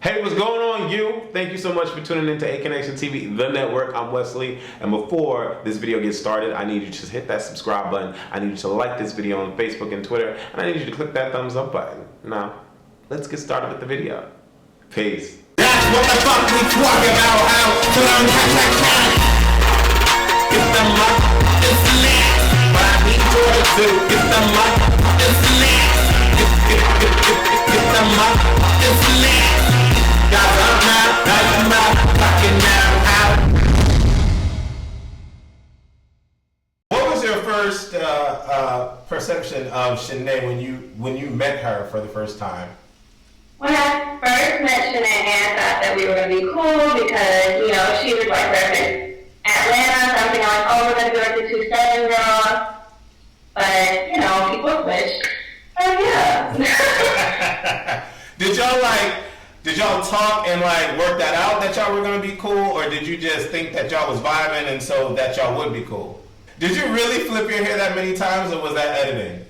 Hey, what's going on, you? Thank you so much for tuning into Aconnectiontv, the network. I'm Wesley, and before this video gets started, I need you to just hit that subscribe button. I need you to like this video on Facebook and Twitter, and I need you to click that thumbs up button. Now, let's get started with the video. Peace. That's what the fuck we talk about, how to learn Get the muck, it's lit. But I need you to get the muck, it's lit. Get the muck, it's lit. Got some out, fucking now out. What was your first perception of Shanae when you met her for the first time? When I first met Shanae, I thought that we were going to be cool because, you know, she was like repping Atlanta, something like, oh, we're going to go to 2-7 girl. But, you know, people switched. So, yeah. Did y'all talk and like work that out that y'all were going to be cool? Or did you just think that y'all was vibing and so that y'all would be cool? Did you really flip your hair that many times or was that editing?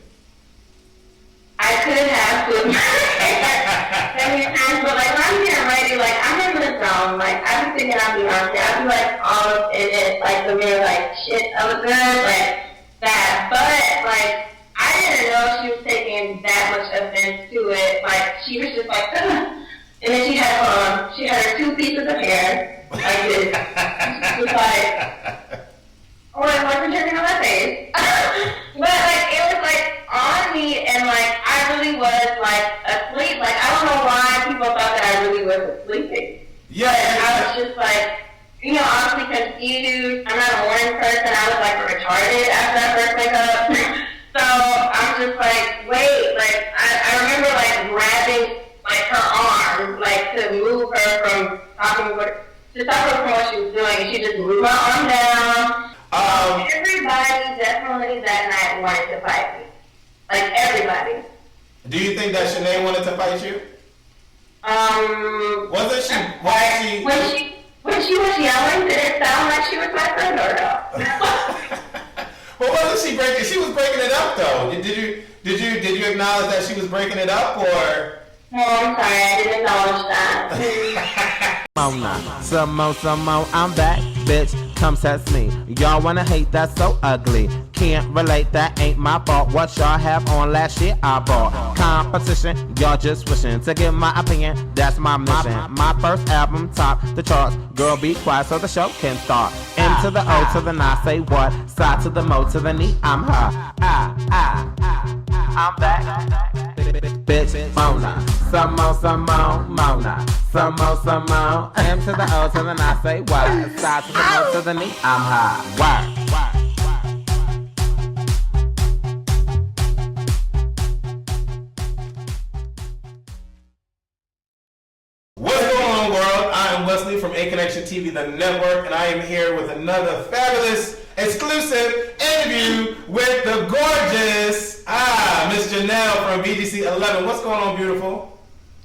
I could have flipped my hair that many times, but like when I'm getting ready, like I'm in the zone. Like I was thinking I'd be Beyonce. I'd be like all up in it, like the mirror, like shit, I was good, like that. But like I didn't know she was taking that much offense to it. Like she was just like, ugh. And then she had her 2 pieces of hair like this. She was like, or it wasn't jerking on my face. But like it was like on me, and like I really was like asleep. Like I don't know why people thought that I really was sleeping. Yeah, but I was just like, you know, honestly confused. I'm not a morning person. I was like retarded after I first wake up. So I'm just like, wait, like I remember like grabbing like her arm, like to move her from to stop her from what she was doing, and she just moved my arm down. Everybody definitely that night wanted to fight me. Like everybody. Do you think that Shanae wanted to fight you? Wasn't she? When she was yelling, did it sound like she was my friend or no? Well, wasn't she breaking? She was breaking it up though. Did you acknowledge that she was breaking it up or? No, I'm sorry, I didn't acknowledge that. Some more, I'm back, bitch, come test me. Y'all wanna hate, that's so ugly. Can't relate, that ain't my fault. What y'all have on last year, I bought. Competition, y'all just wishing to give my opinion, that's my mission. My first album topped the charts. Girl, be quiet so the show can start. M to the O to the N, say what? Side to the Mo to the knee, I'm her. I'm back. Bitch, Mona. Some more, Mona. Some more. M to the O to the N, say what? Side to the Mo to the knee, I'm high. Why? What's going on, world? I am Wesley from Aconnectiontv, the network, and I am here with another fabulous, exclusive interview with the gorgeous, Miss Janelle from BGC11. What's going on, beautiful?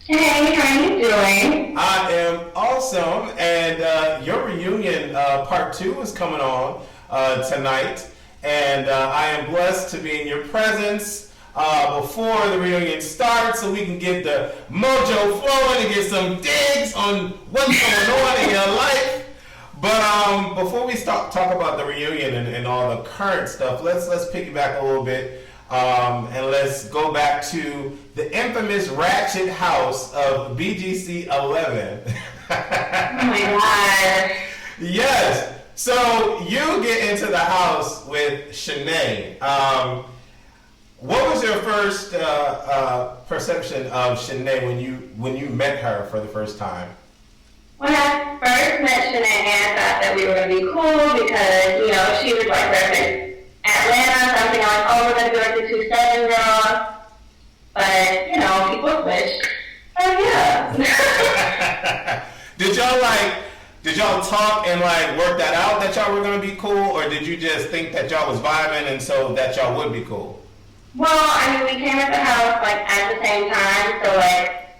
Hey, how are you doing? I am awesome, and your reunion part 2 is coming on tonight, and I am blessed to be in your presence before the reunion starts so we can get the mojo flowing and get some digs on what's going on in your life. But before we talk about the reunion and all the current stuff, let's piggyback a little bit and let's go back to the infamous ratchet house of BGC11. Oh my god. Yes. So you get into the house with Shanae. What was your first perception of Shanae when you met her for the first time? When I first met Shanae, I thought that we were going to be cool because, you know, she was like repping Atlanta, something like, oh, we're going to go to 2-7 girl. But, you know, people switched. So, yeah. Did y'all talk and like work that out that y'all were going to be cool? Or did you just think that y'all was vibing and so that y'all would be cool? Well, I mean, we came at the house, like, at the same time, so, like,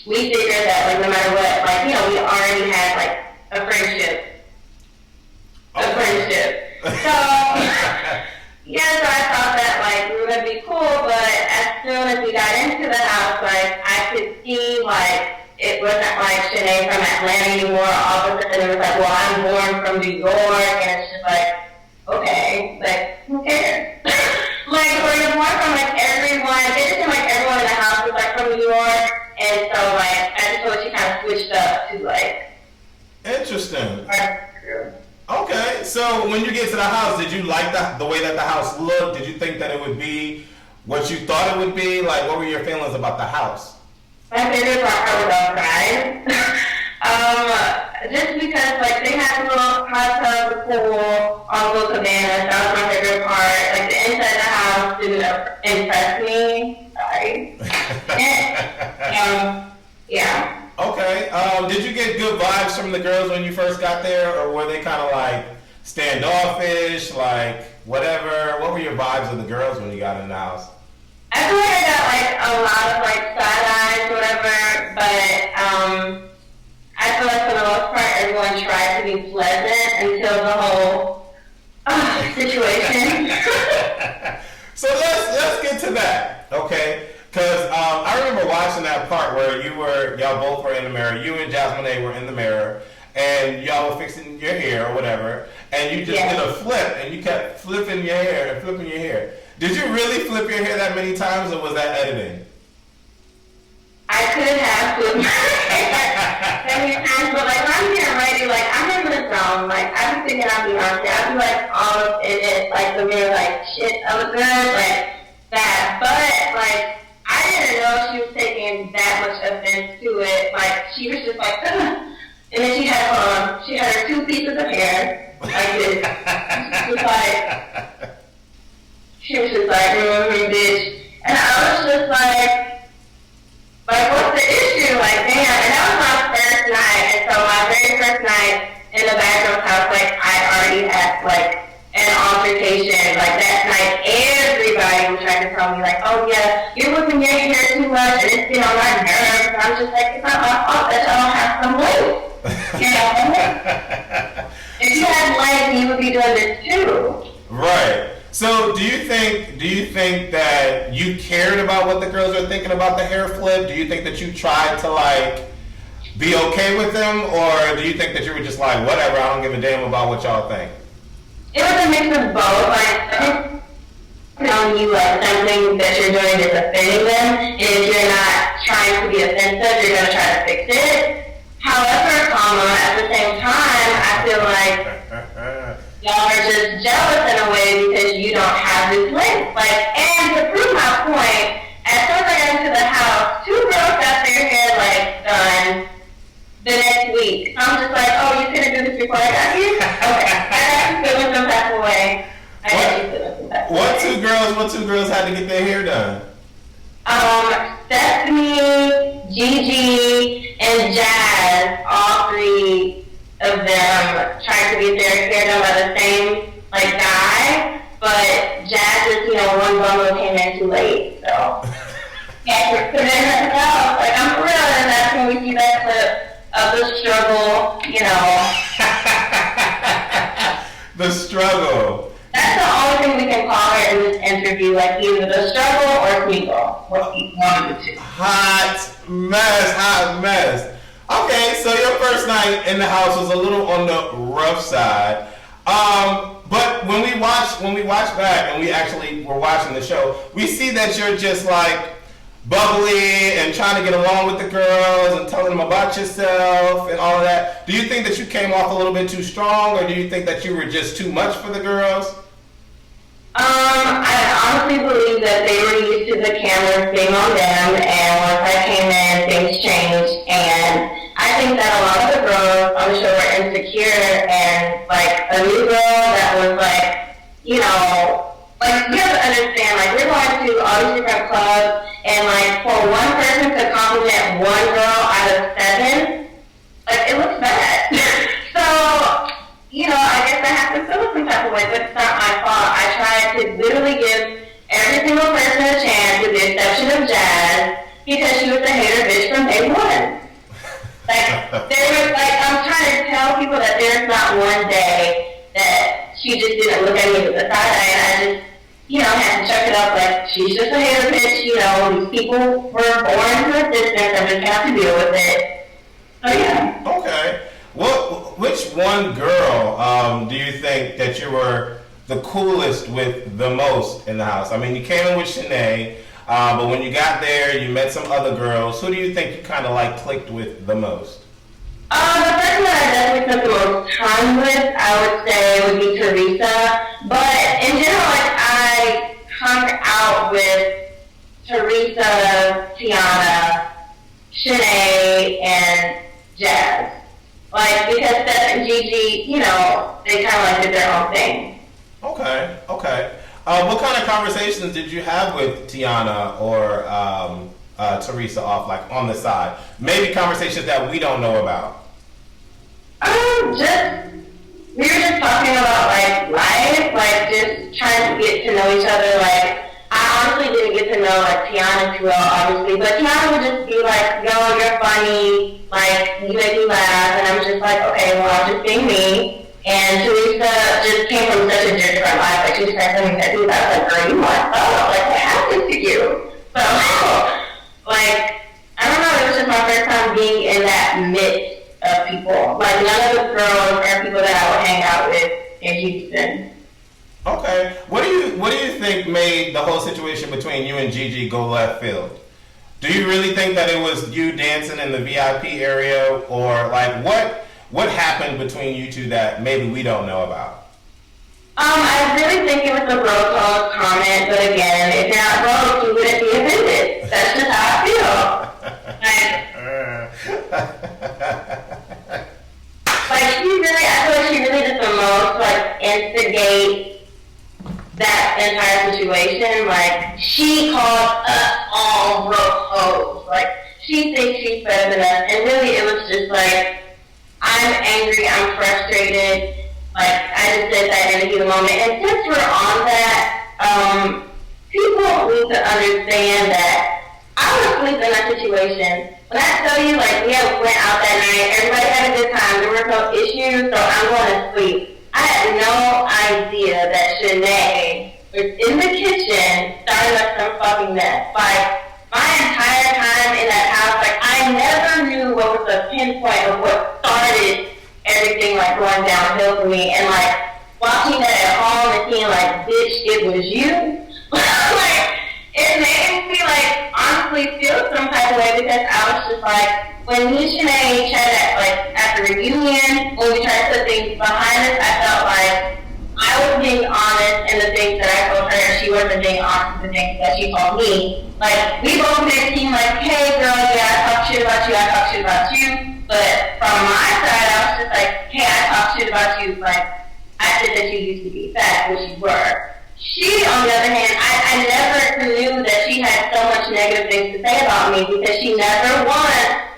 we figured that, like, no matter what, like, you know, we already had, like, a friendship. Okay. A friendship. So, yeah, so I thought that, like, we were going to be cool, but as soon as we got into the house, like, I could see, like, it wasn't like Shanae from Atlanta anymore. All of a sudden it was like, well, I'm born from New York, and it's just like, okay, like, who cares? Like, or you're born from like everyone, it just seemed like everyone in the house was like from New York, and so like, I just feel like she kind of switched up to like. Interesting. Okay, so when you get to the house, did you like the way that the house looked? Did you think that it would be what you thought it would be? Like, what were your feelings about the house? My favorite part was outside. Just because like they had a little hot tub, the pool, all the little cabanas. That was my favorite part. Like the inside of the house didn't impress me. Sorry. Yeah. Okay. Did you get good vibes from the girls when you first got there, or were they kind of like standoffish, like whatever? What were your vibes of the girls when you got in the house? I feel like I got like a lot of like side eyes, whatever, but I feel like for the most part everyone tried to be pleasant until the whole situation. So let's get to that, okay? Because I remember watching that part where y'all both were in the mirror. You and Jazmone were in the mirror, and y'all were fixing your hair or whatever, and you just did a flip, and you kept flipping your hair and flipping your hair. Did you really flip your hair that many times, or was that editing? I could have flipped my hair that many times, but like when I'm getting ready, like I'm in the zone. Like I be thinking I'll be Beyonce. I'll be like all up in it, like the mirror, like shit, I look good, like that. But like I didn't know she was taking that much offense to it. Like she was just like, ugh. And then she had her 2 pieces of hair like this. She was just like, bitch. And I was just like, what's the issue? Like, damn. And that was my first night. And so my very first night in the bathroom house, like, I already had, like, an altercation. Like, that night, everybody was trying to tell me, like, oh, yeah, you're whipping your hair too much, and it's getting on my nerves. And I'm just like, it's not my fault that y'all have some weight. You know? If you had legs, you would be doing this, too. Right. So do you think that you cared about what the girls are thinking about the hair flip? Do you think that you tried to like be okay with them, or do you think that you were just like, whatever, I don't give a damn about what y'all think? It was a mix of both. Like telling you like something that you're doing is offending them, and if you're not trying to be offensive, you're gonna try to fix it. However, at the same time, I feel like y'all are just jealous in a way because you don't have this length. Like, and to prove my point, as soon as I got into the house, 2 girls got their hair like done the next week. So I'm just like, oh, you couldn't do this before I got here? Okay, I got you feeling some type of way. What two girls had to get their hair done? Stephanie, Gigi, and Jazz, all 3 of them tried to get their hair done by the same like guy, but Jazz is, one bundle came in too late, so can't put it herself. Like I'm for real, and that's when we see that clip of the struggle, The struggle. That's the only thing we can call her in this interview, like either the struggle or Smeagol. What's one of the 2? Hot mess. Okay, so your first night in the house was a little on the rough side. But when we watch back and we actually were watching the show, we see that you're just like bubbly and trying to get along with the girls and telling them about yourself and all of that. Do you think that you came off a little bit too strong, or do you think that you were just too much for the girls? I honestly believe that they were used to the cameras being on them, and once I came in, things changed, and I think that a lot of the girls on the show were insecure, and like a new girl that was like, you have to understand, like we're going to all these different clubs, and like for one person to compliment one girl out of 7, like it looks bad. So, I guess I have to feel some type of way, but it's not my fault. I tried to literally give every single person a chance, with the exception of Jazz, because she was a hater bitch from day one. I'm trying to tell people that there's not one day that she just didn't look at me with a side eye, and had to check it up, like, she's just a hater bitch, these people were born into existence and just have to deal with it. So, yeah. Okay. Which one girl do you think that you were the coolest with the most in the house? I mean, you came in with Shanae, but when you got there, you met some other girls. Who do you think you kind of like clicked with the most? The person that I definitely spent the most time with, I would say, would be Teresa. But in general, like, I hung out with Teresa, Tiana, Shanae, and Jazz. Like, because Steph and Gigi, they kind of like did their own thing. Okay. What kind of conversations did you have with Tiana or Teresa off, like, on the side? Maybe conversations that we don't know about. We were just talking about, like, life, like, just trying to get to know each other. Like, I honestly didn't get to know, like, Tiana too well, obviously, but Tiana would just be like, yo, you're funny, like, you make me laugh, and I'm just like, okay, well, I'm just being me. And Teresa just came from such a different life. Like, she said something that dude, I was like, girl, you want like, what happened to you? So, like, I don't know, it was just my first time being in that midst of people. Like, none of the girls are people that I would hang out with in Houston. Okay. What do you think made the whole situation between you and Gigi go left field? Do you really think that it was you dancing in the VIP area, or like what happened between you two that maybe we don't know about? I really think it was a bro code comment, but again, if you're not broke, you wouldn't be offended. That's just how I feel. I feel like she really did the most, like, instigate that entire situation. Like, she called us all broke hoes. Like, she thinks she's better than us, and really it was just like, I'm angry, I'm frustrated. Like, I just said that in a given moment. And since we're on that, people need to understand that I was asleep in that situation. When I tell you, like, we went out that night, everybody had a good time, there were no issues, so I'm going to sleep. I had no idea that Shanae was in the kitchen starting up some fucking mess. Like, my entire time in that house, like, I never knew what was the pinpoint of what started everything, like, going downhill for me. And, like, watching that at home and seeing, like, bitch, it was you. Like, it made me, like, honestly feel some type of way, because I was just like, when me and Shanae chatted, like, at the reunion, when we tried to put things behind us, I felt like I was being honest in the things that I told her, and she wasn't being honest in the things that she told me. Like, we both made it seem like, hey, girl, yeah, I talk shit about you, I talk shit about you. But from my side, I was just like, hey, I talk shit about you. Like, I said that you used to be fat, which you were. She, on the other hand, I never knew that she had so much negative things to say about me, because she never once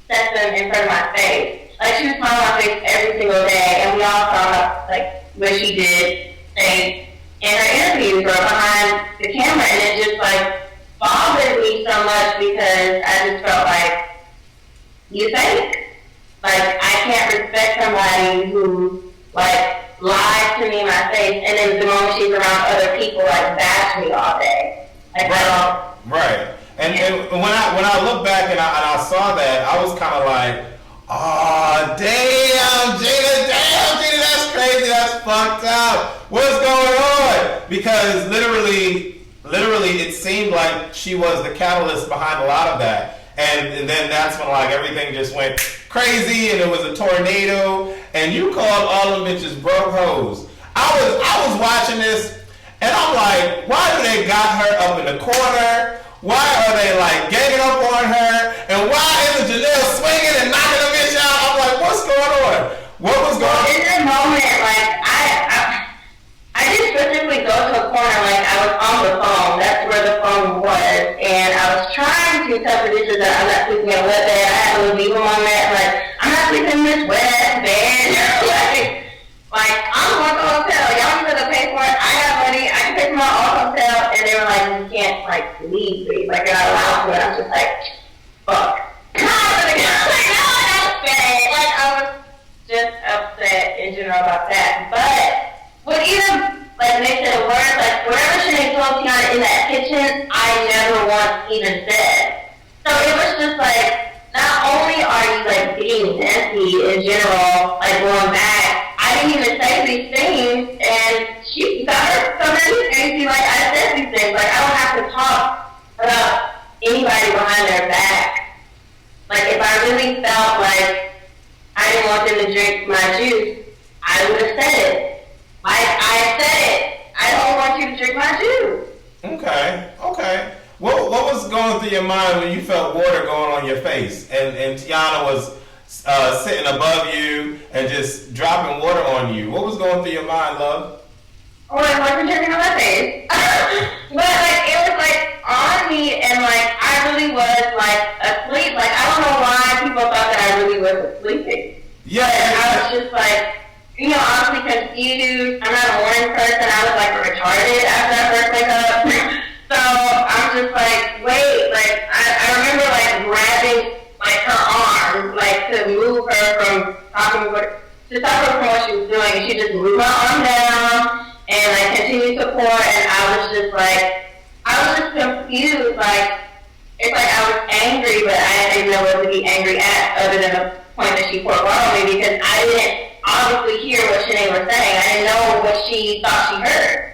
said them in front of my face. Like, she was smiling on my face every single day, and we all saw, like, what she did say in her interviews or behind the camera, and it just, like, bothered me so much, because I just felt like, you fake. Like, I can't respect somebody who, like, lies to me in my face, and then the moment she's around other people, like, bash me all day. Like, Right. And when I look back and I saw that, I was kind of like, oh, damn, Jada, that's crazy, that's fucked up. What's going on? Because literally, it seemed like she was the catalyst behind a lot of that. And then that's when, like, everything just went crazy, and it was a tornado, and you called all them bitches broke hoes. I was watching this, and I'm like, why do they got her up in the corner? Why are they, like, ganging up on her? And why isn't Janelle swinging and knocking the bitch out? I'm like, what's going on? What was going on? In that moment, like, I didn't specifically go to a corner. Like, I was on the phone. That's where the phone was. And I was trying to tell producers that I'm not sleeping in a wet bed. I had a little diva moment. Like, I'm not sleeping in this wet ass bed. like, I'm going to a hotel. Y'all need to pay for it. I got money. I can pay for my own hotel. And they were like, you can't, like, leave, please. Like, you're not allowed to. And I'm just like, fuck. Like, I was just upset in general about that. But what even, like, they said words, like, wherever even said. So it was just like, not only are you like being nasty in general, like going back, I didn't even say these things, and she got her so many things. Like I said these things, like I don't have to talk about anybody behind their back. Like if I really felt like I didn't want them to drink my juice, I would have said it. Like I said it. I don't want you to drink my juice. Okay. What was going through your mind when you felt water going on your face and Tiana was sitting above you and just dropping water on you? What was going through your mind, love? Oh, I wasn't drinking on my face. But like it was like on me, and like I really was like asleep. Like I don't know why people thought that I really was sleeping. Yeah. But I was just like, honestly confused. I'm not a morning person. I was like retarded after I first wake up. So I'm just like, wait, like I remember like grabbing like her arm, like to move her from to stop her from what she was doing, and she just moved my arm down and like continued to pour, and I was just confused, like it's like I was angry, but I didn't know what to be angry at other than the point that she poured water on me, because I didn't obviously hear what Shanae was saying. I didn't know what she thought she heard.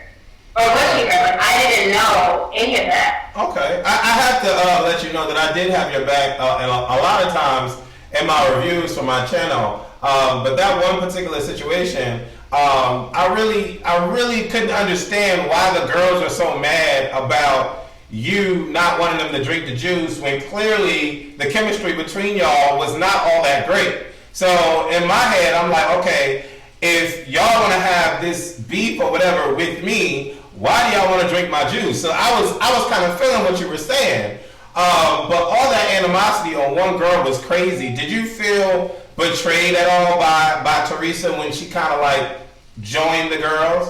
Or what she heard. Like, I didn't know any of that. Okay. I have to let you know that I did have your back and a lot of times in my reviews for my channel. But that one particular situation, I really couldn't understand why the girls are so mad about you not wanting them to drink the juice when clearly the chemistry between y'all was not all that great. So in my head, I'm like, okay, if y'all want to have this beef or whatever with me, why do y'all want to drink my juice? So I was kind of feeling what you were saying. But all that animosity on one girl was crazy. Did you feel betrayed at all by Teresa when she kind of like joined the girls?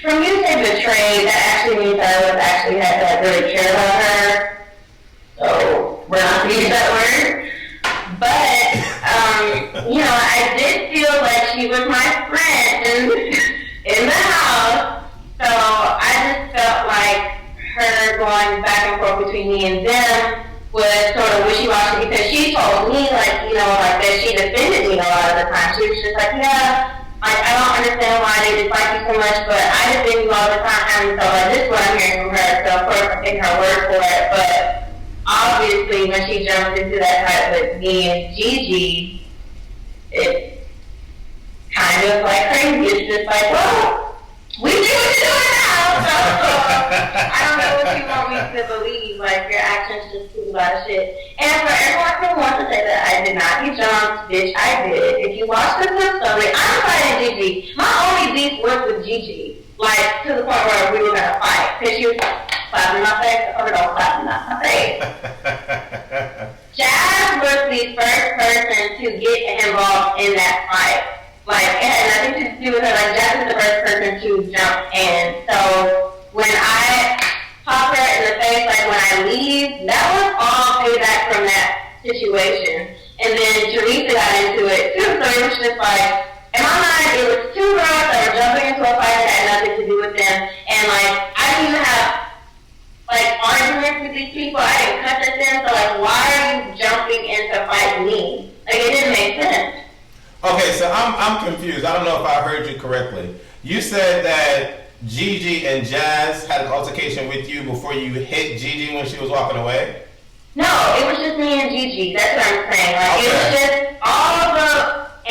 For me to say betrayed, that actually means I really care about her. So we're not going to use that word. But, I did feel like she was my friend in the house. So I just felt like her going back and forth between me and them was sort of wishy-washy, because she told me, that she defended me a lot of the time. She was just like, I don't understand why they dislike you so much, but I defend you all the time. And so this is what I'm hearing from her. So of course I take her word for it. But obviously when she jumped into that fight with me and Gigi, it's kind of like crazy. It's just like, well, we do what you're doing now. So I don't know what you want me to believe. Like, your actions just prove a lot of shit. And for everyone who wants to say that I did not get jumped, bitch, I did. If you watch the clip story, I'm fighting Gigi. My only beef was with Gigi. Like, to the point where we were going to fight. Because she was slapping my face. I heard all slapping my face. Jazz was the first person to get involved in that fight. Like, it had nothing to do with her. Like, Jazz is the first person to jump in. So when I pop her in the face, like when I leave, that was all payback from that situation. And then Teresa got into it too. So it was just like, in my mind, it was two girls that were jumping into a fight that had nothing to do with them. And like, I didn't even have like arguments with these people. I didn't cuss at them. So like, why are you jumping in to fight me? Like, it didn't make sense. Okay, so I'm confused. I don't know if I heard you correctly. You said that Gigi and Jazz had an altercation with you before you hit Gigi when she was walking away? No, it was just me and Gigi. That's what I'm saying. Like, okay. It was just all the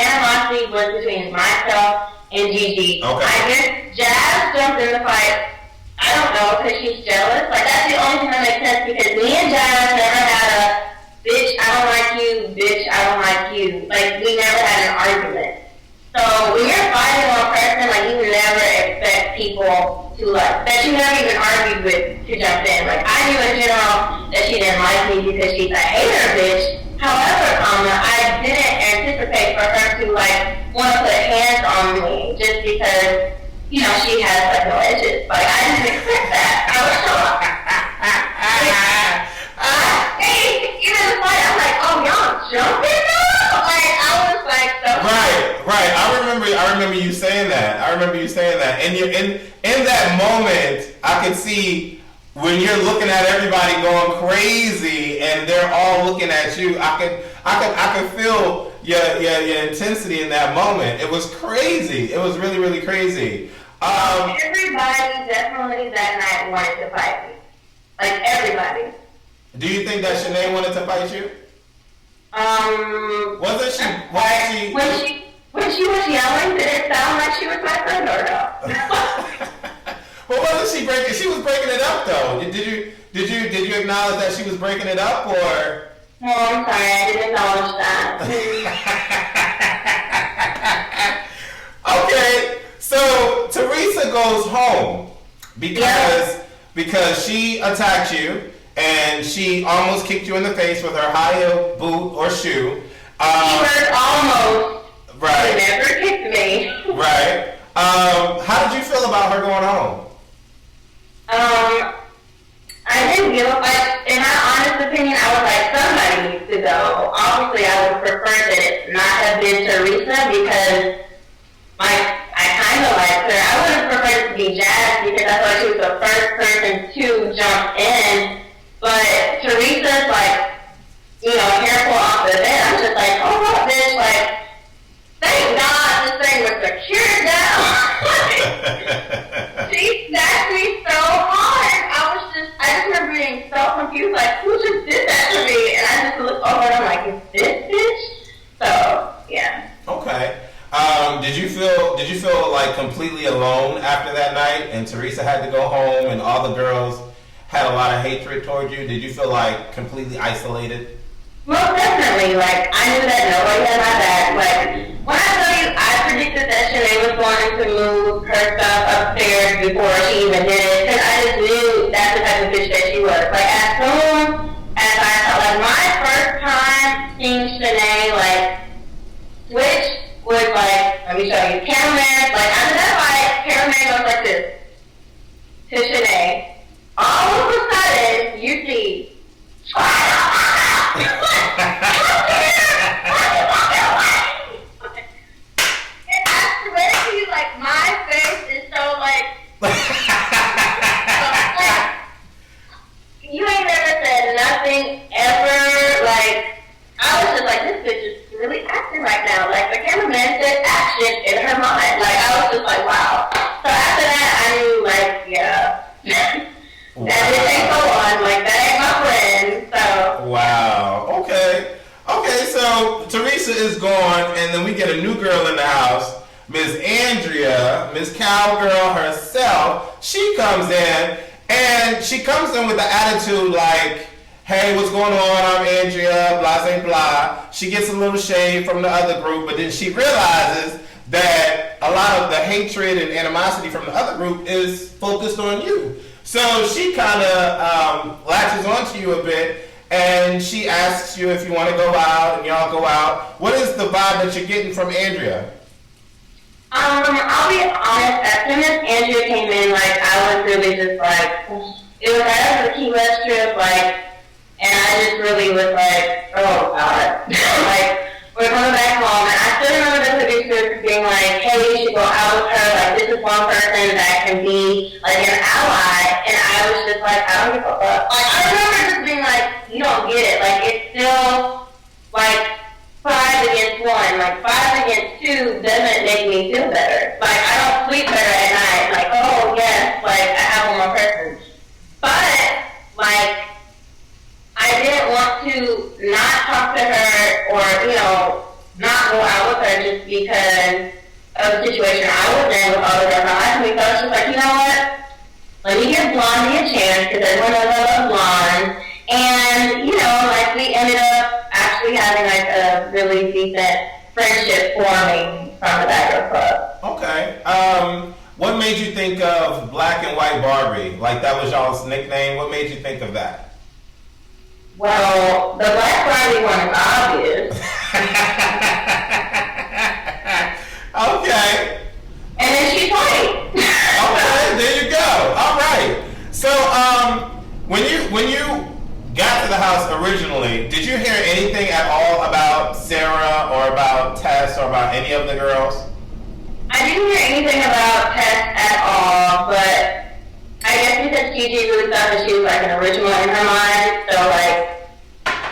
animosity was between myself and Gigi. Okay. I guess Jazz jumped in the fight. I don't know, because she's jealous. Like, that's the only thing that makes sense, because me and Jazz never had a bitch, I don't like you, bitch, I don't like you. Like, we never had an argument. So when you're fighting one person, like, you never expect people to, like, that you never even argued with to jump in. Like, I knew in general that she didn't like me because she's a hater bitch. However, I didn't anticipate for her to, like, want to put hands on me just because, she has, like, no edges. Like, I didn't expect that. I was shocked. Even the fight, I'm like, oh, y'all jumping now? Like, I was like, so Right. I remember you saying that. And you in that moment, I could see when you're looking at everybody going crazy and they're all looking at you, I could feel your intensity in that moment. It was crazy. It was really, really crazy. Everybody definitely that night wanted to fight me. Like everybody. Do you think that Shanae wanted to fight you? Wasn't she? When she was yelling, did it sound like she was my friend or no? Well, wasn't she breaking? She was breaking it up though. Did you acknowledge that she was breaking it up, or? No, I'm sorry, I didn't acknowledge that. Okay, so Teresa goes home because she attacked you and she almost kicked you in the face with her high heel boot or shoe. She almost. Right. She never kicked me. Right. How did you feel about her going home? I didn't give up. In my honest opinion, I was like, somebody needs to go. Obviously, I would prefer that it not have been Teresa because I kind of liked her. I would have preferred it to be Jazz because I thought she was the first person to jump in. But Teresa's like, careful off the bed. I'm just like, oh, what, bitch? Like, thank God this thing was secured down. She snapped me so hard. I just remember being so confused, like, who just did that to me? And I just looked over and I'm like, is this bitch? So, yeah. Okay. Did you feel like completely alone after that night and Teresa had to go home and all the girls had a lot of hatred toward you? Did you feel like completely isolated? Most definitely. Like, I knew that nobody had my back. Like, when I tell you, I predicted that Shanae was going to move her stuff upstairs before she even did it, because I just knew that's the type of bitch that she was. Like, as soon as I felt like my first time seeing Shanae, like, switch was like, let me show you, cameraman, like, after that fight, cameraman goes like this to Shanae. All of a sudden, you see, like my face is so like you ain't never said nothing ever. Like I was just like, this bitch is really acting right now. Like the cameraman said action in her mind. Like I was just like, wow. So after that I knew like, yeah. That bitch ain't so on, like that ain't my friend. So wow. Okay, so Teresa is gone and then we get a new girl in the house. Miss Andrea, Miss Cowgirl herself, she comes in and she comes in with the attitude like, hey, what's going on? I'm Andrea, blah, blah, blah. She gets a little shade from the other group, but then she realizes that a lot of the hatred and animosity from the other group is focused on you. So she kind of latches onto you a bit and she asks you if you want to go out and y'all go out. What is the vibe that you're getting from Andrea? I'll be honest, as soon as Andrea came in, like, I was really just like, it was right after the Key West trip, like, and I just really was like, oh, God. Like, we're coming back home, and I still remember the producers being like, hey, you should go out with her, like, this is one person that can be, like, an ally, and I was just like, I don't give a fuck. Like, I remember just being like, you don't get it. Like, it's still, like, 5 against 1, like 5 against 2 doesn't make me feel better. Like I don't sleep better at night. Like, oh yes, like I have one more person. But like I didn't want to not talk to her or, not go out with her just because of the situation I was in with all of them behind me. So I was just like, you know what? Let me give Blondie a chance because everyone knows I love blonde. And, like we ended up actually having like a really decent friendship forming from the Bagger Club. Okay. What made you think of Black and White Barbie? Like that was y'all's nickname. What made you think of that? Well, the Black Barbie one is obvious. Okay. And then she's white. Okay, there you go. All right. So, when you got to the house originally, did you hear anything at all about Sarah or about Tess or about any of the girls? I didn't hear anything about Tess at all, but I guess because she Gigi really thought that she was like an original in her mind. So like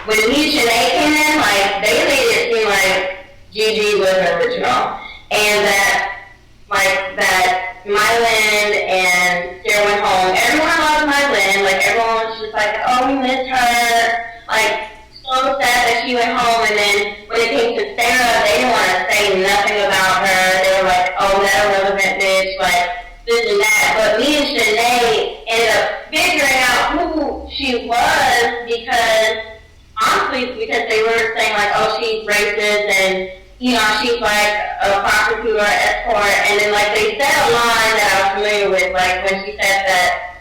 when me and Shanae came in, like they made it seem like Gigi was an original, and that Mylan and Sarah went home. Everyone loved Mylan. Like everyone was just like, oh, we missed her. Like so sad that she went home. And then when it came to Sarah, they didn't want to say nothing about her. They were like, oh, that irrelevant bitch. Like this and that. But me and Shanae ended up figuring out who she was because honestly, because they were saying like, oh, she's racist and you know, she's like a prostitute or escort, and then like they said a line that I was familiar with, like when she said that,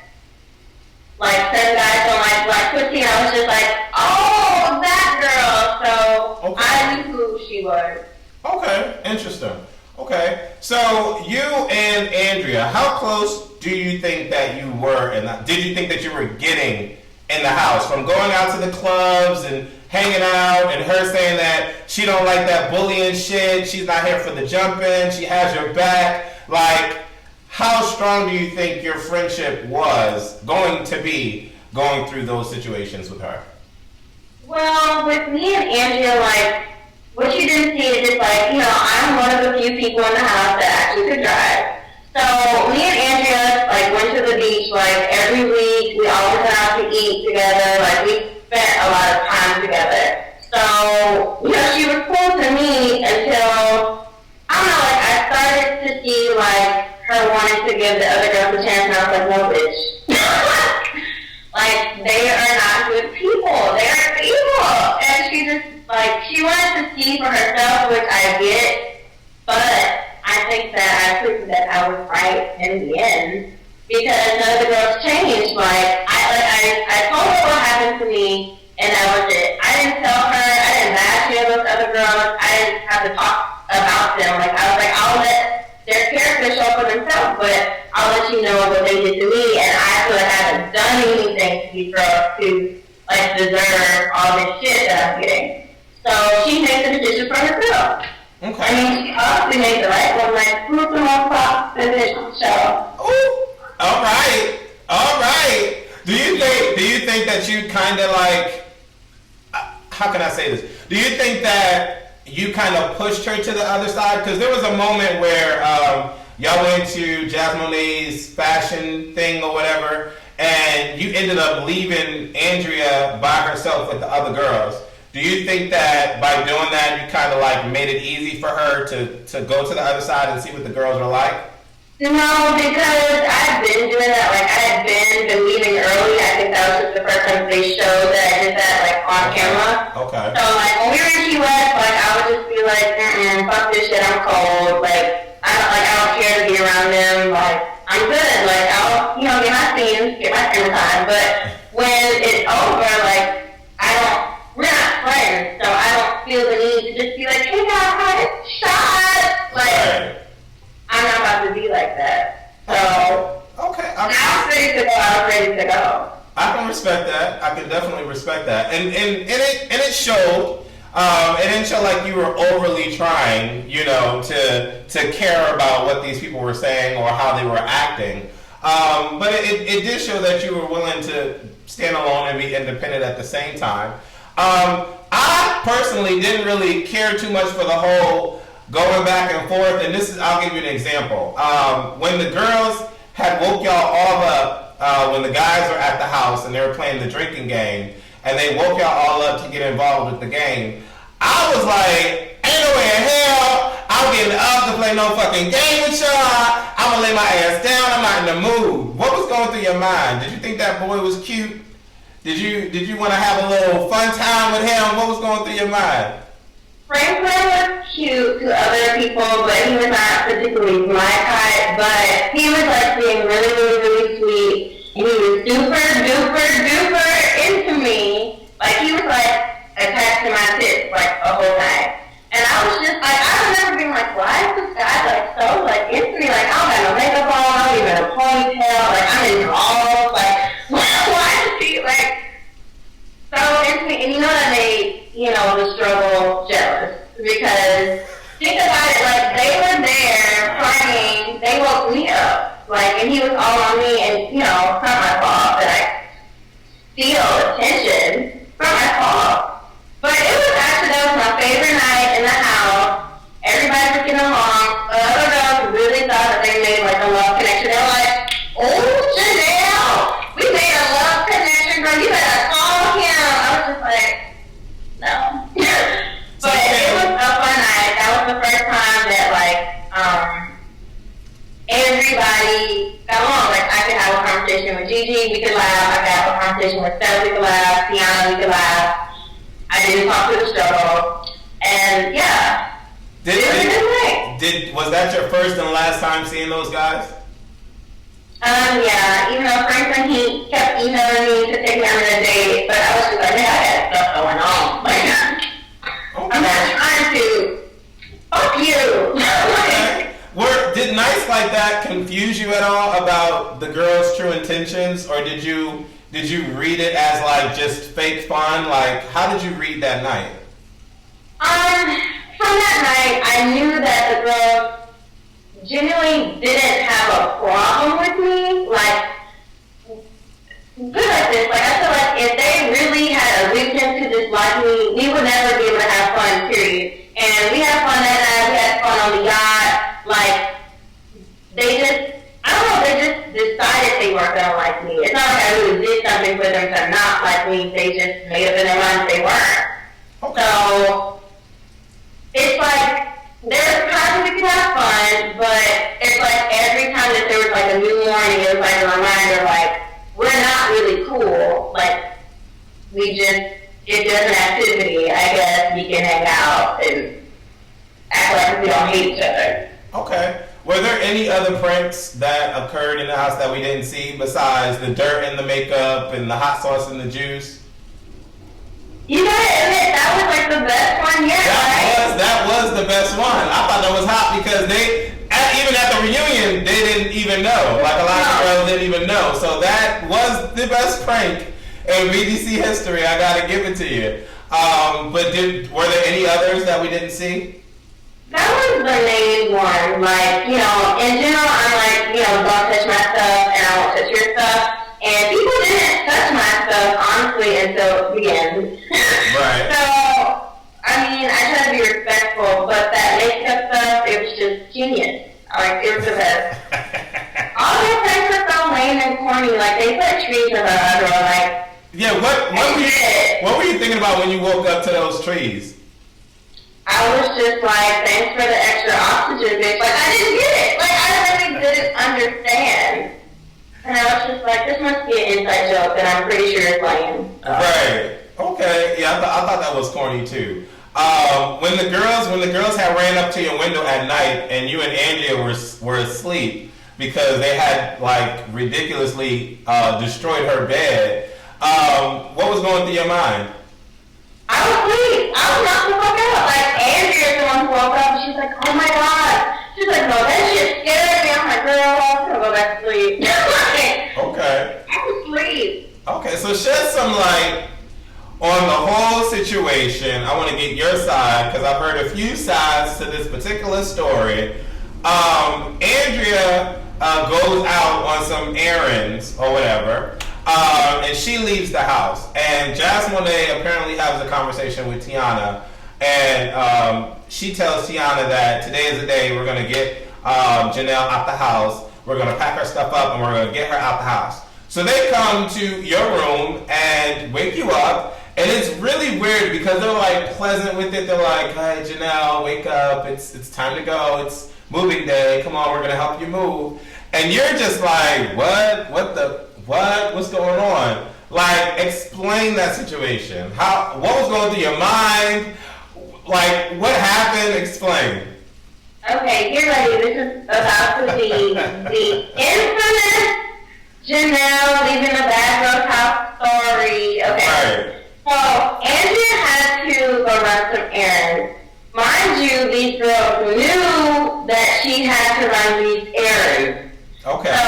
like some guys don't like black pussy, I was just like, oh, that girl. So okay. I knew who she was. Okay, interesting. Okay, so you and Andrea, how close do you think that you were, and did you think that you were getting in the house from going out to the clubs and hanging out, and her saying that she don't like that bullying shit, she's not here for the jumping, she has your back? Like, how strong do you think your friendship was going to be going through those situations with her? Well, with me and Andrea, like, what you didn't see is just like, you know, I'm one of the few people in the house that actually could drive. So me and Andrea, like, went to the beach, like, every week. We always went out to eat together. Like, we spent a lot of time together. So, you know, she was cool to me until, I don't know, like, I started to see, like, her wanting to give the other girls a chance, and I was like, no, bitch. Like, they are not good people. They're evil. And she just, like, she wanted to see for herself, which I get, but I think that I proved that I was right in the end, because none of the girls changed. Like I told her what happened to me, and that was it. I didn't tell her. I didn't bash any of those other girls. I didn't have to talk about them. Like I was like, I'll let their character show for themselves, but I'll let you know what they did to me. And I feel like I haven't done anything to these girls to like deserve all this shit that I'm getting. So she made the decision for herself. Okay. I mean, she obviously made the right one, like, who's the most pop position show? Ooh, all right. Do you think that you kind of like, how can I say this? Do you think that you kind of pushed her to the other side? Because there was a moment where y'all went to Jazmone's fashion thing or whatever, and you ended up leaving Andrea by herself with the other girls. Do you think that by doing that, you kind of like made it easy for her to go to the other side and see what the girls were like? No, because I've been doing that. Like, I had been leaving early. I think that was just the first time they showed that I did that, like, on camera. Okay. So, like, when we were in Key West, like, I would just be like, fuck this shit, I'm cold. Like, I don't care to be around them. Like, I'm good. Like, I'll, you know, get my scenes, get my screen time. But when it's over, like, we're not friends, so I don't feel the need to just be like, hey guys, shot. Like, right. I'm not about to be like that. So, okay. I was ready to go. I can respect that. I can definitely respect that. And it showed. It didn't show like you were overly trying, you know, to care about what these people were saying or how they were acting. But it did show that you were willing to stand alone and be independent at the same time. I personally didn't really care too much for the whole going back and forth, and I'll give you an example. When the girls had woke y'all all up, when the guys were at the house and they were playing the drinking game, and they woke y'all all up to get involved with the game, I was like, ain't no way in hell I'm getting up to play no fucking game with y'all. I'm gonna lay my ass down, I'm not in the mood. What was going through your mind? Did you think that boy was cute? Did you want to have a little fun time with him? What was going through your mind? Franklin was cute to other people, but he was not particularly my type. But he was like being really, really, really sweet. And he was super, duper, duper into me. Like he was like attached to my tits like the whole time. And I was just like, I remember being like, why is this guy like so like into me? Like I don't got no makeup on, I don't even have a ponytail. Like I'm in drawers. Like why is he like so into me? And you know that made, you know, the struggle jealous. Because think about it, like they were there praying, they woke me up. Like and he was all on me and, you know, it's not my fault. steal attention from my call. But it was actually, that was my favorite night in the house. Everybody was getting along. The other girls really thought that they made like a love connection. They were like, oh, Janelle, we made a love connection, girl. You better call him. I was just like, no. But it was a fun night. That was the first time that like everybody got along. Like I could have a conversation with Gigi, we could laugh. I could have a conversation with Stella, we could laugh. Tiana, we could laugh. I didn't talk to the struggle. And yeah. Was that your first and last time seeing those guys? Yeah, even though Franklin, he kept emailing me to take me on a date, but I was just like, man, I got stuff going on. Like, I'm not trying to fuck you. Okay. Did nights like that confuse you at all about the girls' true intentions, or did you read it as like just fake fun? Like, how did you read that night? From that night, I knew that the girls genuinely didn't have a problem with me. Like, good at this. Like, I feel like if they really had a reason to dislike me, we would never be able to have fun, period. And we had fun that night. We had fun on the yacht. Like, they just, I don't know, they just decided they weren't going to like me. It's not like I really did something for them to not like me. They just made up in their minds they weren't. Okay. So, it's like, there's times we can have fun, but it's like every time that there was like a new morning, it was like a reminder, like, we're not really cool. Like, if there's an activity, I guess we can hang out and act like we don't hate each other. Okay. Were there any other pranks that occurred in the house that we didn't see besides the dirt and the makeup and the hot sauce and the juice? You gotta admit, that was like the best one yet, right? That was the best one. I thought that was hot because even at the reunion, they didn't even know. Like a lot of girls didn't even know. So that was the best prank in BGC history. I gotta give it to you. But were there any others that we didn't see? That was the main one. Like, in general, I'm like, don't touch my stuff and I won't touch your stuff. And people didn't touch my stuff, honestly, until the end. Right. So, I mean, I try to be respectful, but that makeup stuff, it was just genius. Like, it was the best. All their pranks were so lame and corny. Like, they put trees in the other, like... Yeah, what were you thinking about when you woke up to those trees? I was just like, thanks for the extra oxygen, bitch. Like, I didn't get it. Like, I really didn't understand. And I was just like, this must be an inside joke that I'm pretty sure is lame. Right. Okay. Yeah, I thought that was corny too. When the girls had ran up to your window at night and you and Andrea were asleep because they had like ridiculously destroyed her bed, what was going through your mind? I was asleep. I was knocked the fuck out. Like, Andrea's the one who woke up and she's like, oh my god. She's like, no, that shit scared me. I'm like, girl, I'm gonna go back to sleep. Okay. I was asleep. Okay, so shed some light on the whole situation. I want to get your side because I've heard a few sides to this particular story. Andrea goes out on some errands or whatever, and she leaves the house. And Jazmone apparently has a conversation with Tiana, and she tells Tiana that today is the day we're going to get Janelle out the house. We're going to pack her stuff up and we're going to get her out the house. So they come to your room and wake you up. And it's really weird because they're like pleasant with it. They're like, hey, Janelle, wake up. It's time to go. It's moving day. Come on, we're going to help you move. And you're just like, what? What's going on? Like, explain that situation. What was going through your mind? Like, what happened? Explain. Okay, get ready. This is about to be the infamous Janelle leaving the bad girl's house story. Okay. Right. So, Andrea had to go run some errands. Mind you, these girls knew that she had to run these errands. Okay. So,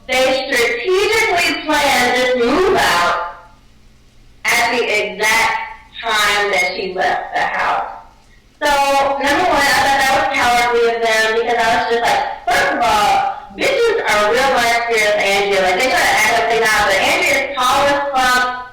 they strategically planned this move out at the exact time that she left the house. So, number one, I thought that was cowardly of them because I was just like, first of all, bitches are real life spirits, Andrea. Like, they try to act like they're not, but Andrea's tall as fuck.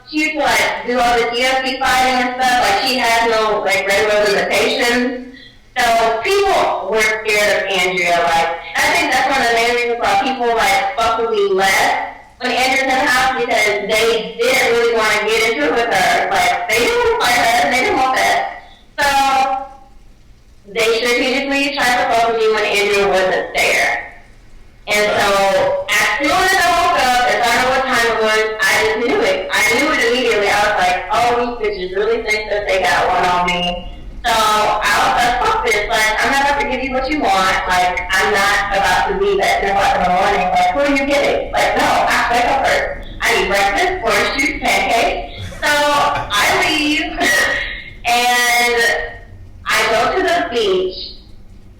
like do all this UFC fighting and stuff. Like she has no like regular limitations. So people were scared of Andrea. Like I think that's one of the main reasons why people like fuck with me less when Andrea's in the house, because they didn't really want to get into it with her. Like they didn't want to fight her. They didn't want that. So they strategically tried to fuck with me when Andrea wasn't there. And so as soon as I woke up and found out what time it was, I just knew it. I knew it immediately. I was like, oh, these bitches really think that they got one on me. So I was like, fuck this. Like, I'm not about to give you what you want. Like, I'm not about to leave at 10 o'clock in the morning. Like, who are you kidding? Like, no, I wake up first. I need breakfast, orange juice, pancakes. So I leave and I go to the beach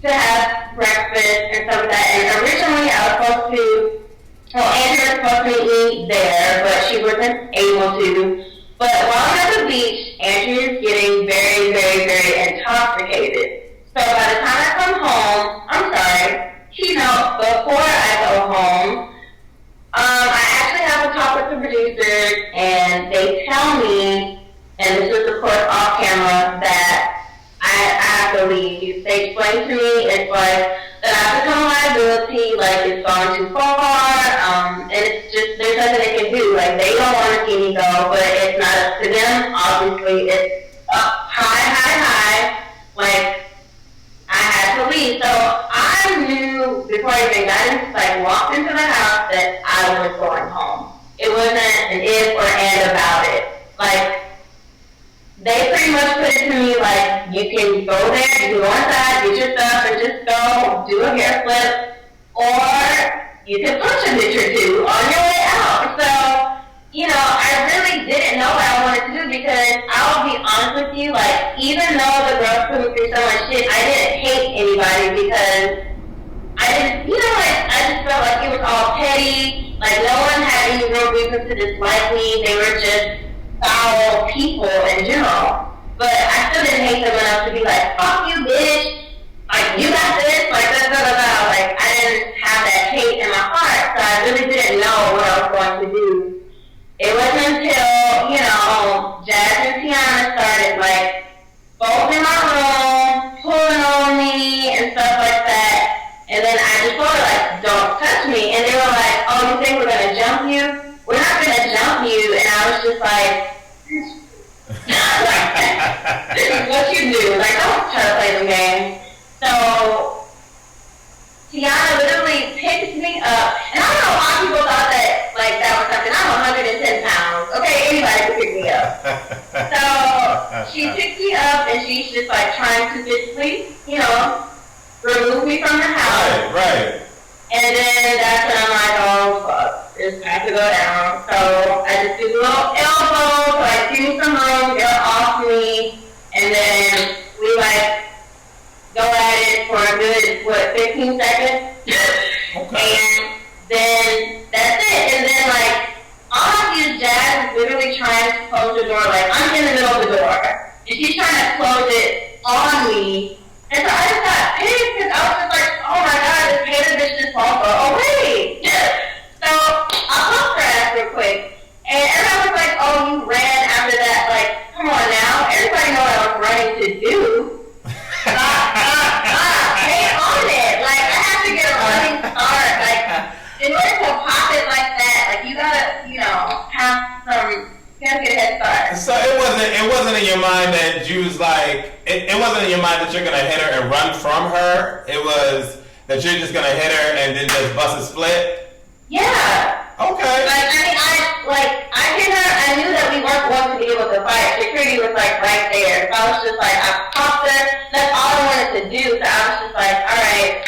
to have breakfast and stuff like that. And originally I was supposed to, Andrea was supposed to eat there, but she wasn't able to. But while I'm at the beach, Andrea is getting very, very, very intoxicated. So by the time I come home, before I go home, I actually have a talk with the producers, and they tell me, and this is of course off camera, that I have to leave. They explain to me, it's like, that I become a liability, like it's gone too far, and it's just, there's nothing they can do. Like, they don't want to see me go, but it's not up to them. Obviously, it's up high. Like, I had to leave. So I knew before I even walked into the house that I was going home. It wasn't an if or and about it. Like, they pretty much put it to me like, you can go there, you can go inside, get your stuff, and just go do a hair flip, or you can punch a bitch or two on your way out. So, I really didn't know what I wanted to do, because I'll be honest with you, like, even though the girls put me through so much shit, I didn't hate anybody, because I didn't, I just felt like it was all petty. Like, no one had any real reason to dislike me. They were just foul people in general. But I still didn't hate them enough to be like, fuck you, bitch. Like, you got this. Like, blah. Like, I didn't have that hate in my heart. So I really didn't know what I was going to do. It wasn't until, Jazz and Tiana started, like, both in my room, pulling on me and stuff like that. And then I just told her, like, don't touch me. And they were like, oh, you think we're going to jump you? We're not going to jump you. And I was just like, this is what you do. Like, don't try to play the game. So, Tiana literally picked me up. And I don't know why people thought that, like, that was something. I'm 110 pounds. Okay, anybody can pick me up. So, she picked me up, and she's just, like, trying to physically, remove me from the house. Right. And then that's when I'm like, oh, fuck, this has to go down. So I just do a little elbow, so like, give me some room, get her off me, and then we go at it for a good, 15 seconds? Okay. And then that's it. And then all I see is Jazz is literally trying to close the door, like I'm in the middle of the door. And she's trying to close it on me. And so I just got pissed, because I was just like, oh my god, this hater bitch just walked away. So I pumped her ass real quick. And everyone was like, oh, you ran after that. Like, come on now. Everybody know what I was running to do. Hang on it. Like, I have to get a running start. Like, in order to pop it like that, like, you gotta, have some... You gotta get a head start. So it wasn't in your mind that you was like, it wasn't in your mind that you're gonna hit her and run from her. It was that you're just gonna hit her and then just bust a split. Yeah. Okay. I hit her. I knew that we weren't going to be able to fight. Security was right there. So I was just like, I popped her. That's all I wanted to do. So I was just like, all right,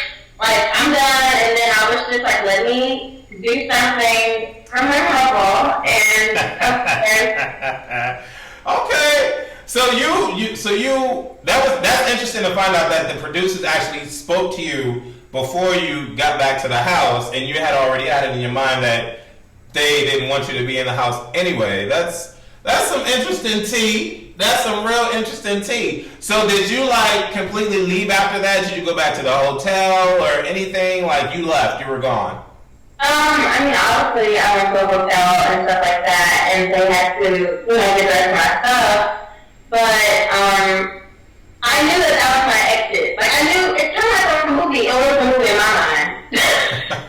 I'm done. And then I was just like, let me do something from her level, and okay. So that's interesting to find out that the producers actually spoke to you before you got back to the house, and you had already had it in your mind that they didn't want you to be in the house anyway. That's some interesting tea. That's some real interesting tea. So did you completely leave after that? Did you go back to the hotel or anything? Like, you left, you were gone? I mean, obviously, I went to a hotel and stuff like that, and they had to, get the rest of my stuff. But, I knew that was my exit. Like, I knew, it turned out like a movie. It was a movie in my mind.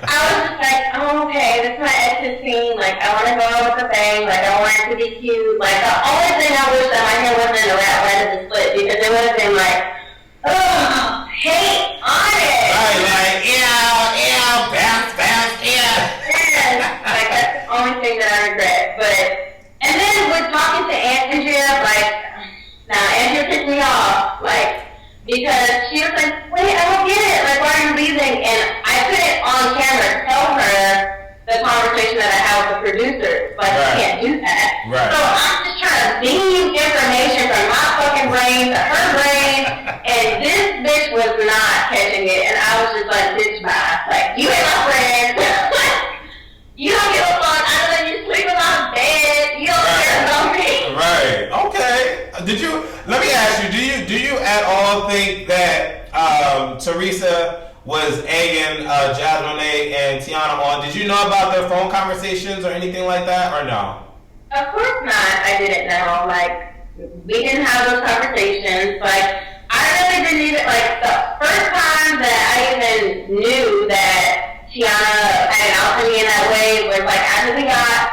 I was just like, oh, okay, this is my exit scene. Like, I want to go out with the thing. Like, I want it to be cute. Like, the only thing I wish that my hair wasn't in a wrap right at the split, because it would have been like, oh, hate on it. Right, like, bounce, Like, that's the only thing that I regret. But, and then with talking to Andrea, like, now Andrea pissed me off, like, because she was like, wait, I don't get it. Like, why are you leaving? And I couldn't on camera tell her the conversation that I had with the producers. Like, you can't do that. Right. So I'm just trying to beam information from my fucking brain to her brain, and this bitch was not catching it. And I was just like, bitch, bye. Like, you ain't my friend. You don't give a fuck. I don't let you sleep in my bed. You don't care about me. Right. Okay. Let me ask you, do you at all think that Teresa was egging Jazmone and Tiana on? Did you know about their phone conversations or anything like that, or no? Of course not. I didn't know. Like, we didn't have those conversations. Like, I really didn't even, like, the first time that I even knew that Tiana had out to me in that way was, like, after we got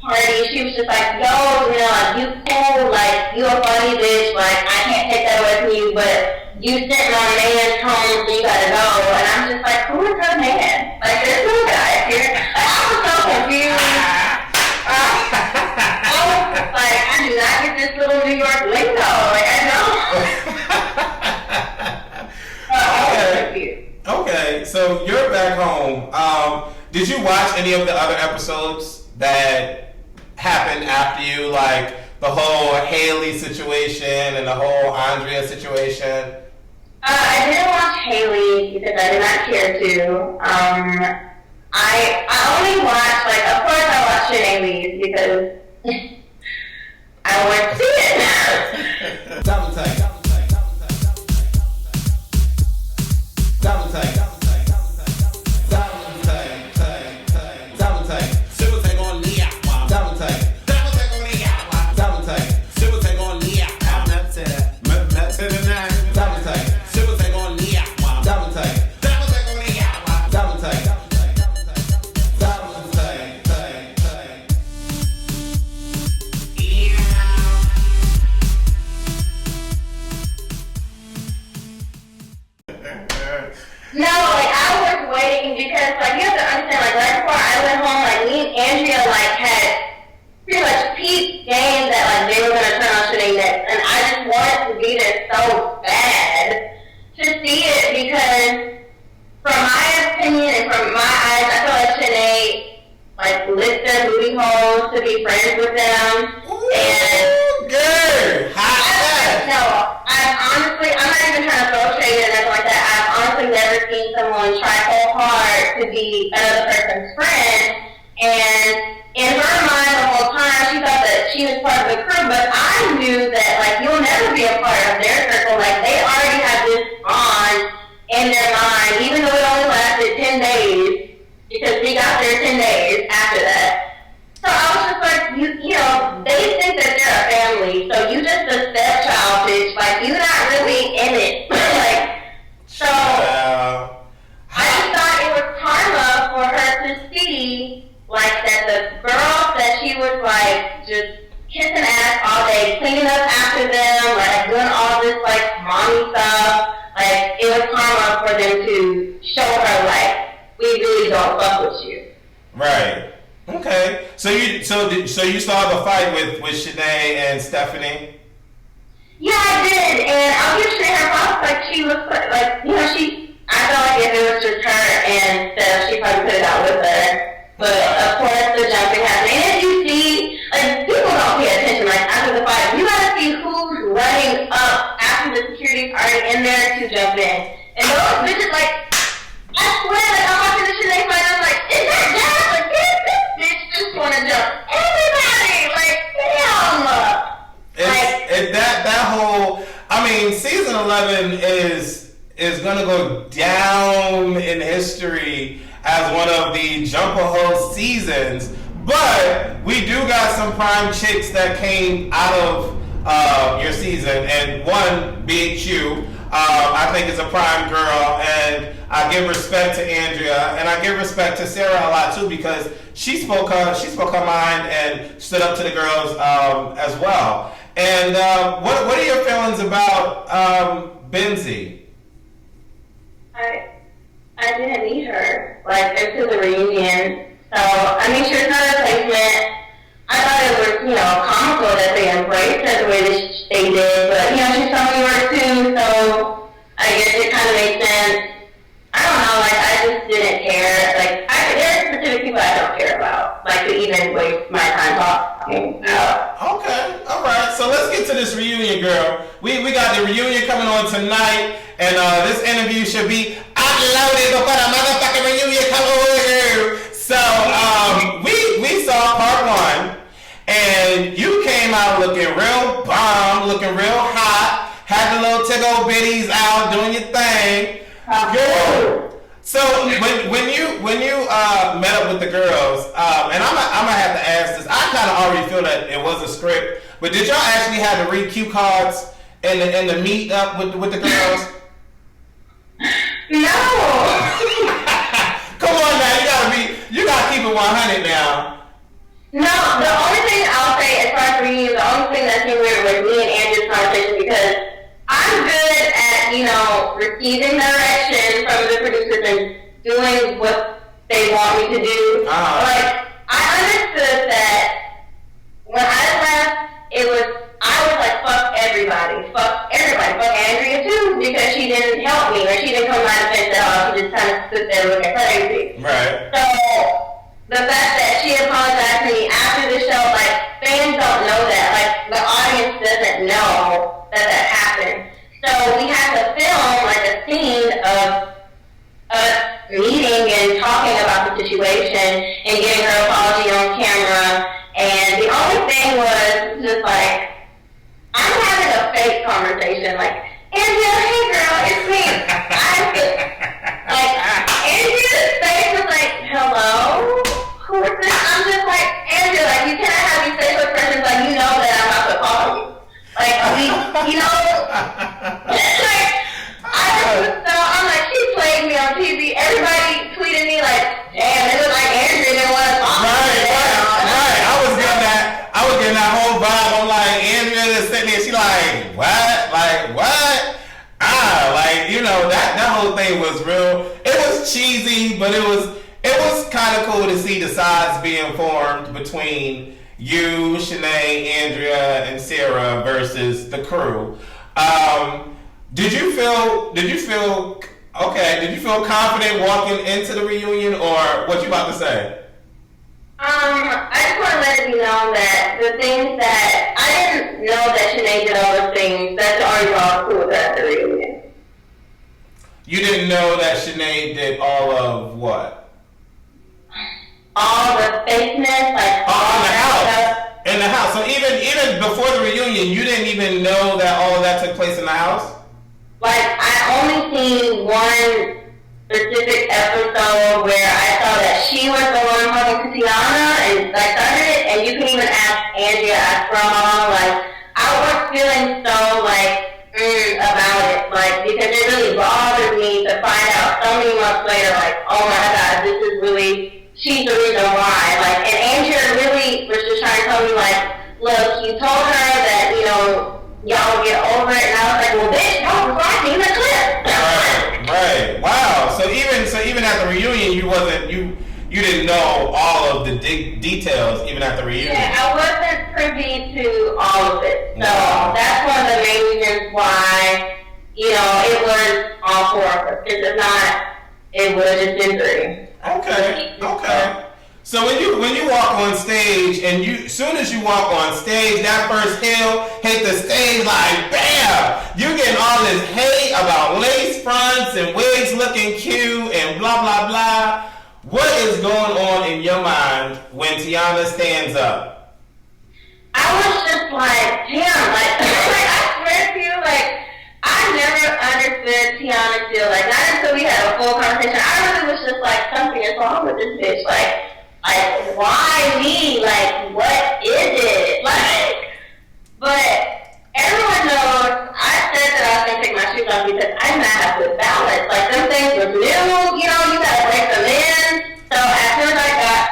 party, she was just like, yo, like, you cool, like, you a funny bitch, like, I can't take that away from you, but you sitting on man's home, so you gotta go. And I'm just like, who is her man? Like, there's no guy here. Like, I was so confused. I was just like, I do not get this little New York lingo. Like, I don't. I was confused. Okay, so you're back home. Did you watch any of the other episodes that happened after you, like the whole Haley situation and the whole Andrea situation? I didn't watch Haley because I did not care to. I only watched, like, of course I watched Shanae because I want to see it. Double take. No, like, I was waiting because, like, you have to understand, like, right before I went home, like, me and Andrea, like, had pretty much peep game that, like, they were going to turn on Shanae next. And I just wanted to be there so bad to see it because, from my opinion and from my eyes, I feel like Shanae, like, licked their booty holes to be friends with them. And Good. no, I'm not even trying to throw shade or nothing like that. I've honestly never seen someone try so hard to be another person's friend. And in her mind the whole time, she thought that she was part of the crew, but I knew that, like, you'll never be a part of their circle. Like, they already have this bond in their mind, even though it only lasted 10 days, because we got there 10 days after that. So I was just like, you know, they think that they're a family, so you just a stepchild, bitch. Like, you're not really in it. Like, so I just thought it was karma for her to see, like, that the girls that she was, like, just kissing ass all day, cleaning up after them, like, doing all this, like, mommy stuff. Like, it was karma for them to show her, like, we really don't fuck with you. Right. Okay. So you saw the fight with Shanae and Stephanie? Yeah, I did, and I'll give Shanae her props. Like, she looks like, you know, I felt like if it was just her and Steph, she probably put it out with her. But of course, the jumping happened. And as you see, like, people don't pay attention. Like, after the fight, you gotta see who's running up after the security's already in there to jump in. And those bitches, like, I swear, like, I'm watching the Shanae fight, I'm like, is that Jazz? Like, this bitch just wanna jump everybody. Like, damn. That whole, I mean, season 11 is gonna go down in history as one of the Jumper Host seasons. But we do got some prime chicks that came out of your season, and one being you, I think is a prime girl, and I give respect to Andrea, and I give respect to Sarah a lot too, because she spoke her mind and stood up to the girls as well. And what are your feelings about Benzie? I didn't meet her until the reunion. So, I mean, she was not a replacement. I thought it was, comical that they embraced her the way that they did. But, she's from New York too, so I guess it kind of made sense. I don't know, I just didn't care. There are specific people I don't care about, to even waste my time talking about. Okay, all right. So let's get to this reunion, girl. We got the reunion coming on tonight, and this interview should be uploaded before the motherfucking reunion come over. So we saw part one, and you came out looking real bomb, looking real hot, had the little tickle bitties out doing your thing. Girl. So when you met up with the girls, and I'm gonna have to ask this. I kind of already feel that it was a script, but did y'all actually have to read cue cards in the meet up with the girls? No. Come on now, you gotta keep it 100 now. No, the only thing I'll say as far as reading, the only thing that seemed weird was me and Andrew's conversation, because I'm good at, receiving direction from the producers and doing what they want me to do. I understood that when I left, I was like, fuck everybody, fuck Andrea too, because she didn't help me, or she didn't come by the fence at all, she just kind of stood there looking crazy. Right. So, the fact that she apologized to me after the show, fans don't know that, the audience doesn't know that happened. So we had to film a scene of us meeting and talking about the situation and getting her apology on camera. And the only thing was just I'm having a fake conversation, Andrea, hey girl, it's me. Andrea's face was hello? Who is this? I'm just Andrea, you cannot have these facial expressions you know that I'm about to call you. I'm she played me on TV. Everybody tweeted me damn, it looks like Andrea didn't want to talk to me. Right. I was getting that whole vibe. I'm Andrea just sitting there, she what? That whole thing was real. It was cheesy, but it was kind of cool to see the sides being formed between you, Shanae, Andrea, and Sarah versus the crew. Did you feel confident walking into the reunion, or what you about to say? I just want to let it be known that the things that I didn't know that Shanae did all those things, that's already all cool at the reunion. You didn't know that Shanae did all of what? All the fakeness, in the house. So even before the reunion, you didn't even know that all of that took place in the house? I only seen one specific episode where I saw that she was the one talking to Tiana and started it, and you can even ask Andrea, ask Grandma, I was feeling so about it, because it really bothered me to find out so many months later, oh my God, this is really, she's the reason why, and Andrea really was just trying to tell me, look, you told her that, y'all would get over it, and I was well, bitch, y'all was watching the clip. Right. Wow. So even at the reunion, you didn't know all of the details even at the reunion. Yeah, I wasn't privy to all of it. So that's one of the main reasons why, it was all four of us. Because if not, it would have just been three. Okay. So when you walk on stage, and soon as you walk on stage, that first hill hit the stage bam! You're getting all this hate about lace fronts and wigs looking cute and blah blah blah. What is going on in your mind when Tiana stands up? I was just damn, I swear to you, I never understood Tiana still, not until we had a full conversation. I really was just something is wrong with this bitch? Like, why me? Like, what is it? Like, but everyone knows I said that I was going to take my shoes off because I did not have good balance. Like, them things were new, you know, you got to break them in. So as soon as I got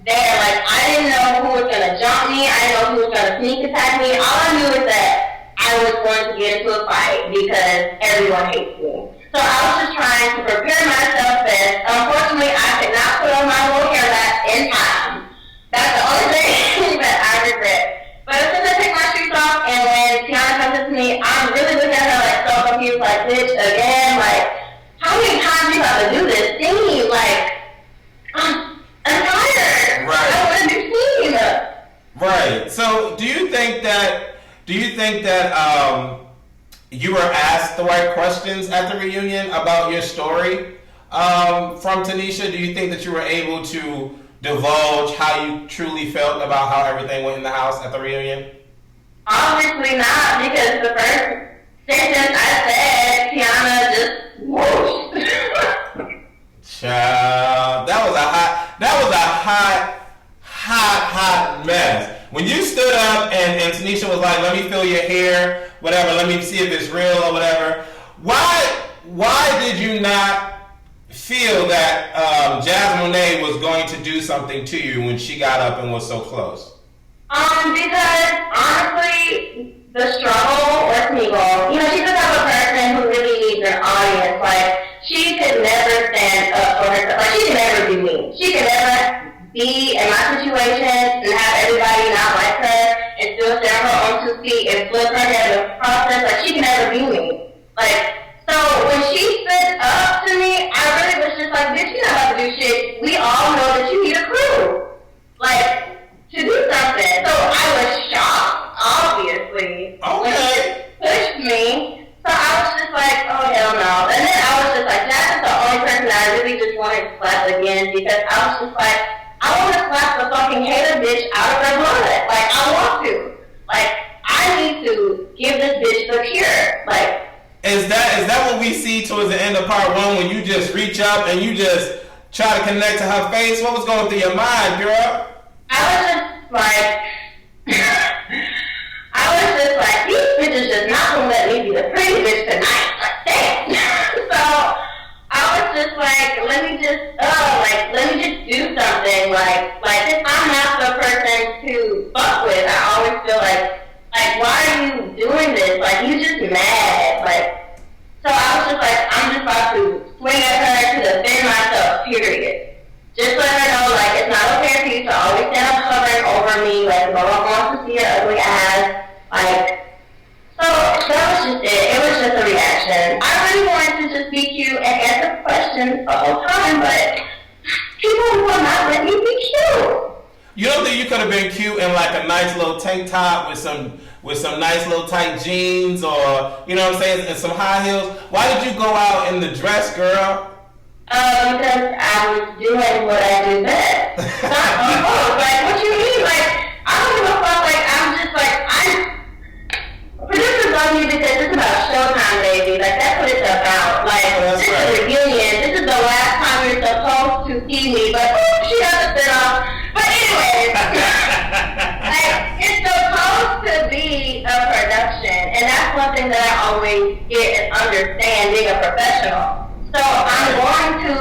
there, like, I didn't know who was going to jump me. I didn't know who was going to sneak attack me. All I knew was that I was going to get into a fight because everyone hates me. So I was just trying to prepare myself best. Unfortunately, I could not put on my little hair wrap in time. That's the only thing that I regret. But as soon as I take my shoes off and when Tiana comes up to me, I'm really looking at her like so confused, like, bitch, again, like, how many times you have to do this scene? Like, I'm tired. Right. I want to do scene. Right. So do you think that you were asked the right questions at the reunion about your story from Tanisha? Do you think that you were able to divulge how you truly felt about how everything went in the house at the reunion? Obviously not, because the first sentence I said, Tiana just whooshed. Child, that was a hot mess. When you stood up and Tanisha was like, let me feel your hair, whatever, let me see if it's real or whatever, why did you not feel that Jazmone was going to do something to you when she got up and was so close? Because honestly, the struggle was me. You know, she's the type of person who really needs an audience. Like, she could never stand up for herself. Like, she could never be me. She could never be in my situation and have everybody not like her and still stand on her own 2 feet and flip her head in the process. Like, she could never be me. Like, so when she stood up to me, I really was just like, bitch, you know how to do shit. We all know that you need a crew. Like, to do something. So I was shocked, obviously. Okay. When she pushed me. So I was just like, oh, hell no. And then I was just like, that's the only person that I really just wanted to slap again because I was just like, I want to slap the fucking hater bitch out of her blood. Like, I want to. Like, I need to give this bitch the cure. Like, Is that what we see towards the end of part 1 when you just reach up and you just try to connect to her face? What was going through your mind, girl? I was just like, these bitches just not gonna let me be the pretty bitch tonight. Like, damn. So I was just like, let me just do something. Like, if I'm not the person to fuck with, I always feel like, why are you doing this? Like, you just mad. Like, so I was just like, I'm just about to swing at her to defend myself, period. Just let her know, like, it's not okay for you to always stand up hovering over me, like, no one wants to see your ugly ass. Like, so that was just it. It was just a reaction. I really wanted to just be cute and answer questions the whole time, but people will not let me be cute. You don't think you could have been cute in like a nice little tank top with some nice little tight jeans or, you know what I'm saying, and some high heels? Why did you go out in the dress, girl? Because I was doing what I do best. Like, what you mean? Like, I don't give a fuck. Like, I'm just like, producers love me because it's about showtime, baby. Like, that's what it's about. Like, this is a reunion. This is the last time you're supposed to see me. But, she doesn't sit off. But anyways, like, it's supposed to be a production. And that's one thing that I always get and understand being a professional. So I'm going to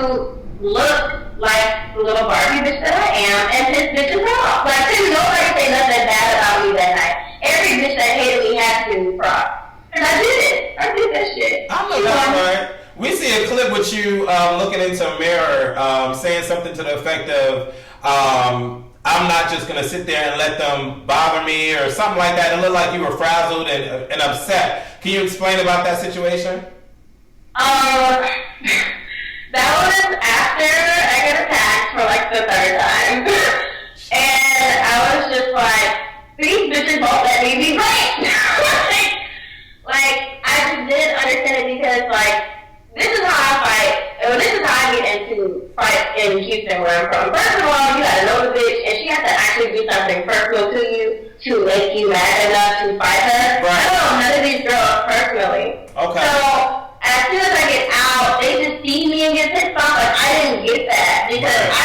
look like the little Barbie bitch that I am and piss bitches off. Like, didn't nobody say nothing bad about me that night. Every bitch that hated me had to do props. And I did it. I did that shit. I know that's right. We see a clip with you looking into a mirror saying something to the effect of, I'm not just going to sit there and let them bother me or something like that. It looked like you were frazzled and upset. Can you explain about that situation? That was after I got attacked for like the 3rd time. And I was just like, these bitches won't let me be right. like, I just didn't understand it because, like, this is how I fight. This is how I get into fights in Houston where I'm from. First of all, you gotta know the bitch, and she has to actually do something personal to you to make you mad enough to fight her. Right. I don't know none of these girls personally. Okay. So, as soon as I get out, they just see me and get pissed off. Like, I didn't get that because I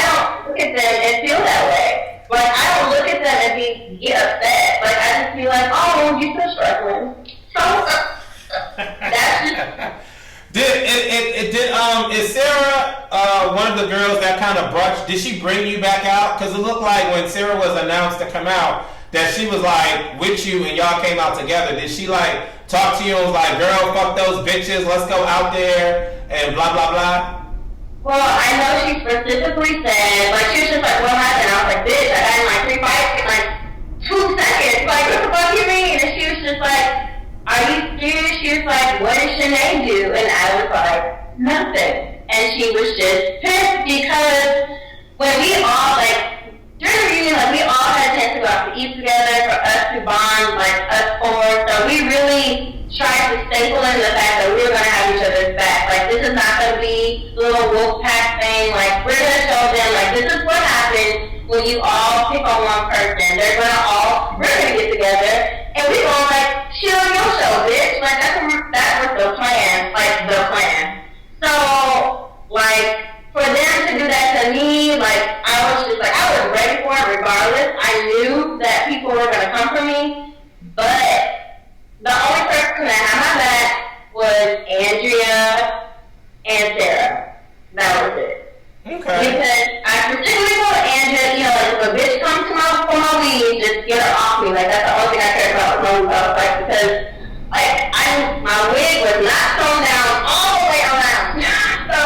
Is Sarah one of the girls that kind of brought? Did she bring you back out? Because it looked like when Sarah was announced to come out that she was like with you and y'all came out together. Did she like talk to you and was like, "Girl, fuck those bitches, let's go out there and blah blah blah"? Well, I know she specifically said, like, she was just like, "What happened?" I was like, "Bitch, I got in like 3 fights in like 2 seconds. Like, what the fuck you mean?" And she was just like, "Are you serious?" She was like, "What did Shanae do?" And I was like, "Nothing." And she was just pissed because when we all, like, during the reunion, like, we all had a chance to go out to eat together, for us to bond, like, us four. So we really tried to staple in the fact that we were going to have each other's back. Like, this is not going to be a little wolf pack thing. Like, we're going to show them, like, this is what happens when you all pick on one person. We're going to get together, and we're going to, like, shit on your show, bitch. Like, that was the plan. Like, the plan. So, like, for them to do that to me, like, I was just, like, I was ready for it regardless. I knew that people were going to come for me, but the only person that had my back was Andrea and Sarah. That was it. Okay. Because I particularly told Andrea, you know, like, if a bitch comes to for my weed, just get her off me. Like, that's the only thing I cared about. Like, because, like, my wig was not thrown down all the way around. So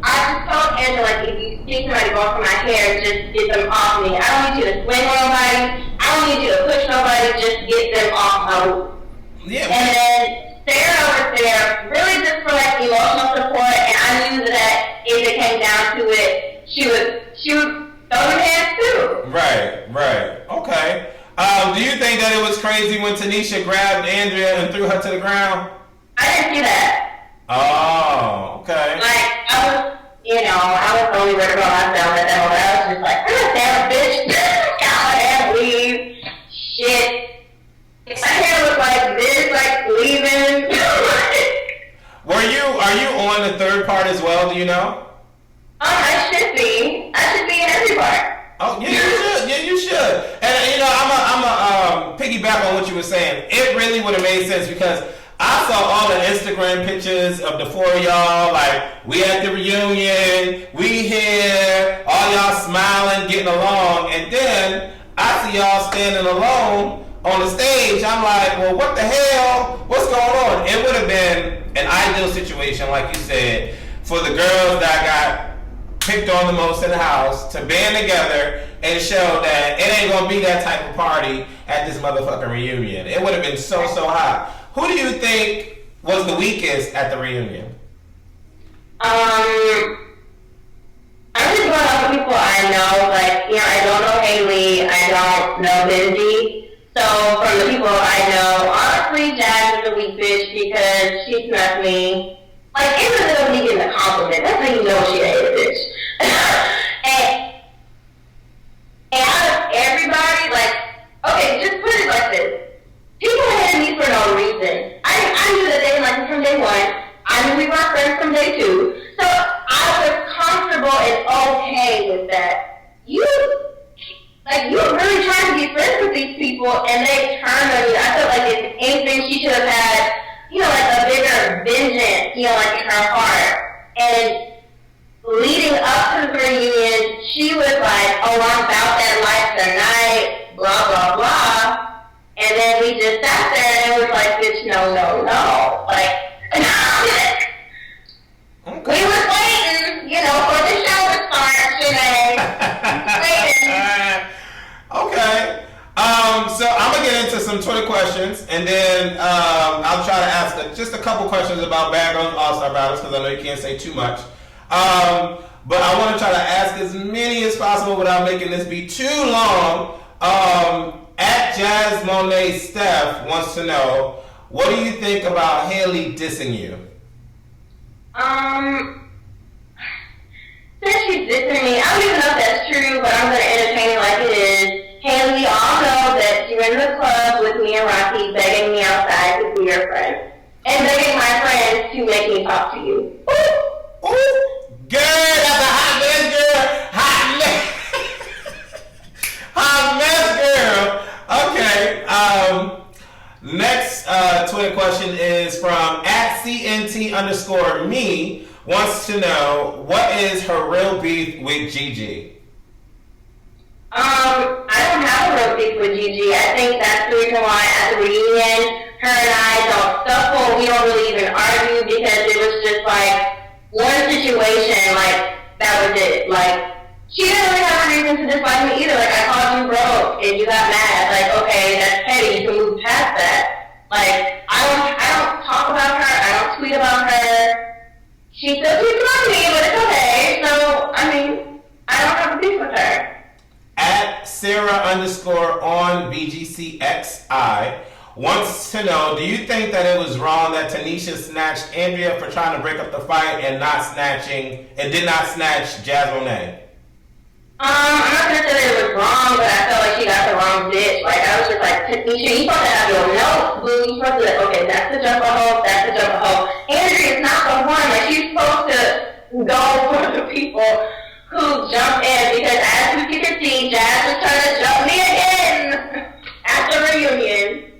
I just told Andrea, like, if you see somebody going for my hair, just get them off me. I don't need you to swing on nobody. I don't need you to push nobody. Just get them off my wig. Yeah. And then Sarah was there really just for, like, emotional support, and I knew that if it came down to it, she would throw her hands too. Right. Okay. Do you think that it was crazy when Tanisha grabbed Andrea and threw her to the ground? I didn't see that. Oh, okay. Like, I was only worried about myself at that moment. I was just like, damn bitch, God, and leave. Shit. My hair looked like this, like leaving. Are you on the third part as well? Do you know? I should be. I should be in every part. Oh yeah, you should. Yeah, you should. And you know, I'm a piggyback on what you were saying. It really would have made sense because I saw all the Instagram pictures of the four of y'all. Like, we at the reunion, we here, all y'all smiling, getting along, and then I see y'all standing alone on the stage. I'm like, well, what the hell? What's going on? It would have been an ideal situation, like you said, for the girls that got picked on the most in the house to band together and show that it ain't gonna be that type of party at this motherfucking reunion. It would have been so hot. Who do you think was the weakest at the reunion? I'm just going off of people I know. Like, you know, I don't know Haley. I don't know Benji. So from the people I know, honestly, Jazz is a weak bitch because she snuck me. Like, in the middle of me getting a compliment, that's how you know she ain't a bitch. and out of everybody, like, okay, just put it like this. People hated me for no reason. I knew that they didn't like me from day one. I knew we were friends from day two. So I was comfortable and okay with that. You were really trying to be friends with these people, and they turned on you. I felt like if anything, she should have had, you know, like a bigger vengeance, you know, like in her heart. And leading up to the reunion, she was like, "Oh, I'm about that life tonight, blah, blah, blah." And then we just sat there, and it was like, "Bitch, no. Like, we was waiting, you know, for the show to start, Shanae. Waiting. Okay. So I'm gonna get into some Twitter questions, and then I'll try to ask just a couple questions about Bad Girls All-Star Battles because I know you can't say too much. But I want to try to ask as many as possible without making this be too long. At Jazmone Steph wants to know, what do you think about Haley dissing you? Since she's dissing me, I don't even know if that's true, but I'm going to entertain it like it is. Haley, we all know that you're in the club with me and Rocky begging me outside to be your friend. And begging my friends to make me talk to you. Ooh! Girl, that's a hot mess, girl! Hot mess, girl! Okay, next Twitter question is from @CNT WC_me wants to know, what is her real beef with Gigi? I don't have a real beef with Gigi. I think that's the reason why at the reunion, her and I don't scuffle. We don't really even argue because it was just like one situation, like that was it. Like she didn't really have a reason to dislike me either. Like I called you broke and you got mad. Like okay, that's petty. You can move past that. Like I don't talk about her. I don't tweet about her. She still tweets about me, but it's okay. So I mean, I don't have a beef with her. At Sarah_on BGCXI wants to know, do you think that it was wrong that Tanisha snatched Andrea for trying to break up the fight and did not snatch Jazmone? I'm not gonna say that it was wrong, but I felt like she got the wrong bitch. Like I was just like, Tanisha, you supposed to have your notes, boo. You supposed to be like, okay, that's the jump a hole, that's the jump a hole. Andrea is not the one. Like she's supposed to go for the people who jump in, because as you can see, Jazz was trying to jump me again at the reunion.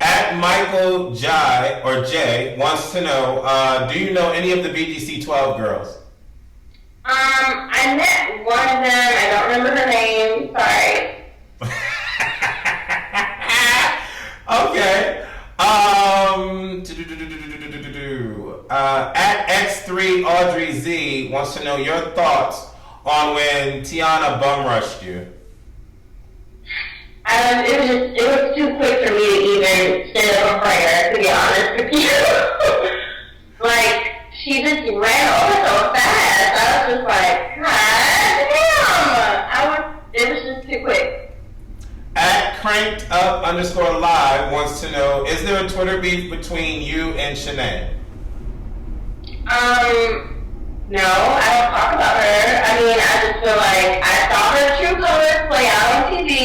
At Michael J wants to know, do you know any of the BGC12 girls? I met one of them. I don't remember her name. Sorry. Okay. At X3 Audrey Z wants to know your thoughts on when Tiana bum rushed you. It was too quick for me to even send up a prayer, to be honest with you. Like, she just ran over so fast. I was just like, God damn! It was just too quick. At Cranked_Up_Live wants to know, is there a Twitter beef between you and Shanae? No, I don't talk about her. I mean, I just feel like I saw her true colors play out on TV.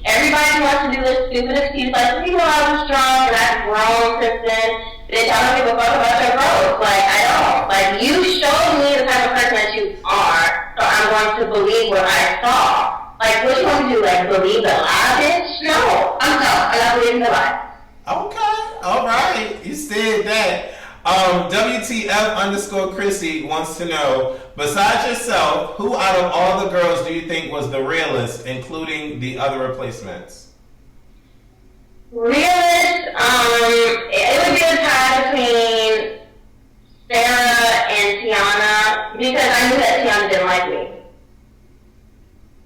Everybody wants to do this stupid excuse, like, you know, I was strong and I've grown since then. Bitch, I don't give a fuck about your growth. Like, I don't. Like, you showed me the type of person that you are, so I'm going to believe what I saw. Like, what you want to do? Like, believe the lie, bitch? No, I'm not believing the lie. Okay, all right, you said that. WTF_Chrissy wants to know, besides yourself, who out of all the girls do you think was the realest, including the other replacements? Realist, it would be a tie between Sarah and Tiana, because I knew that Tiana didn't like me.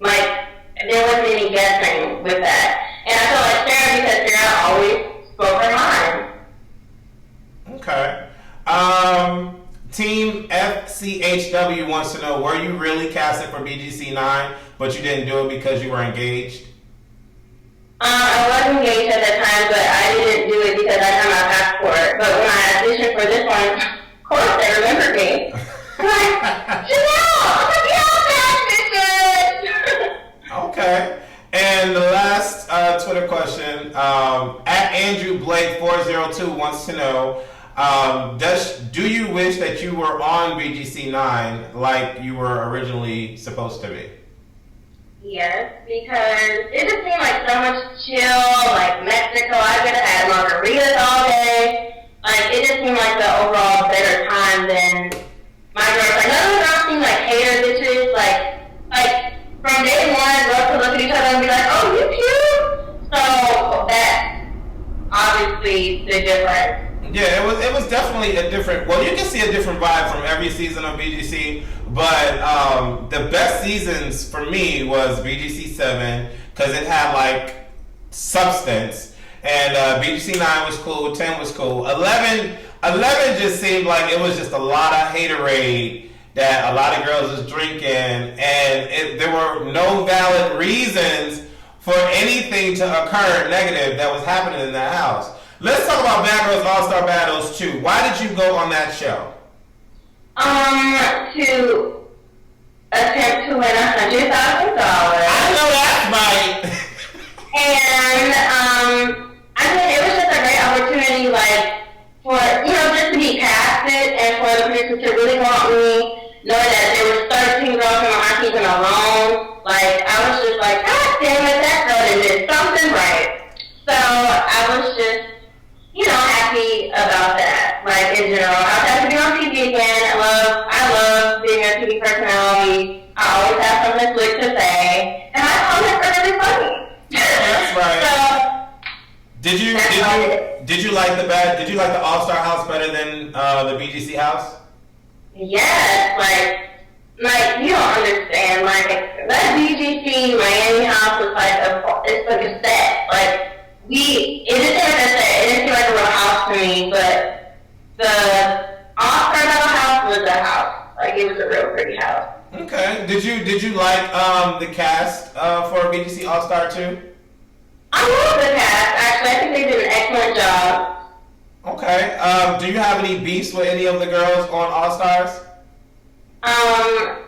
Like, there wasn't any guessing with that. And I feel like Sarah, because Sarah always spoke her mind. Okay. Team FCHW wants to know, were you really casted for BGC9, but you didn't do it because you were engaged? I was engaged at that time, but I didn't do it because I had my passport. But when I auditioned for this one, of course they remembered me. Like, Janelle! I'm like, yeah, Okay. And the last Twitter question, at Andrew Blake 402 wants to know, do you wish that you were on BGC9 like you were originally supposed to be? Yes, because it just seemed like so much chill, like Mexico. I could have had margaritas all day. Like, it just seemed like the overall better time than my girls. Like, none of the girls seemed like hater bitches. Like from day one, girls could look at each other and be like, oh, you cute. So that's obviously the difference. Yeah, it was definitely a different. Well, you can see a different vibe from every season of BGC, but the best seasons for me was BGC7 because it had like substance, and BGC9 was cool, 10 was cool, 11 just seemed like it was just a lot of haterade that a lot of girls was drinking, and there were no valid reasons for anything to occur negative that was happening in that house. Let's talk about Bad Girls All-Star Battles 2. Why did you go on that show? To attempt to win $100,000. I know that's right. And I mean, it was just a great opportunity, like, for, you know, just to be casted and for the producers to really want me, knowing that there was 13 girls from my season alone. Like, I was just like, God damn it, that girl did something right. So I was just, you know, happy about that. Like, in general, I was happy to TV again. I love being a TV personality. I always have something slick to say, and I found it really funny. That's right. So, did you like the All-Star House better than the BGC House? yes, like you don't understand. Like that BGC Miami House was it's like a set. Like it didn't seem like a set. It didn't seem like a real house to me, but the All-Star House was a house. Like it was a real pretty house. Okay. Did you like the cast for BGC All-Star 2? I love the cast. Actually, I think they did an excellent job. Okay. Do you have any beefs with any of the girls on All-Stars? I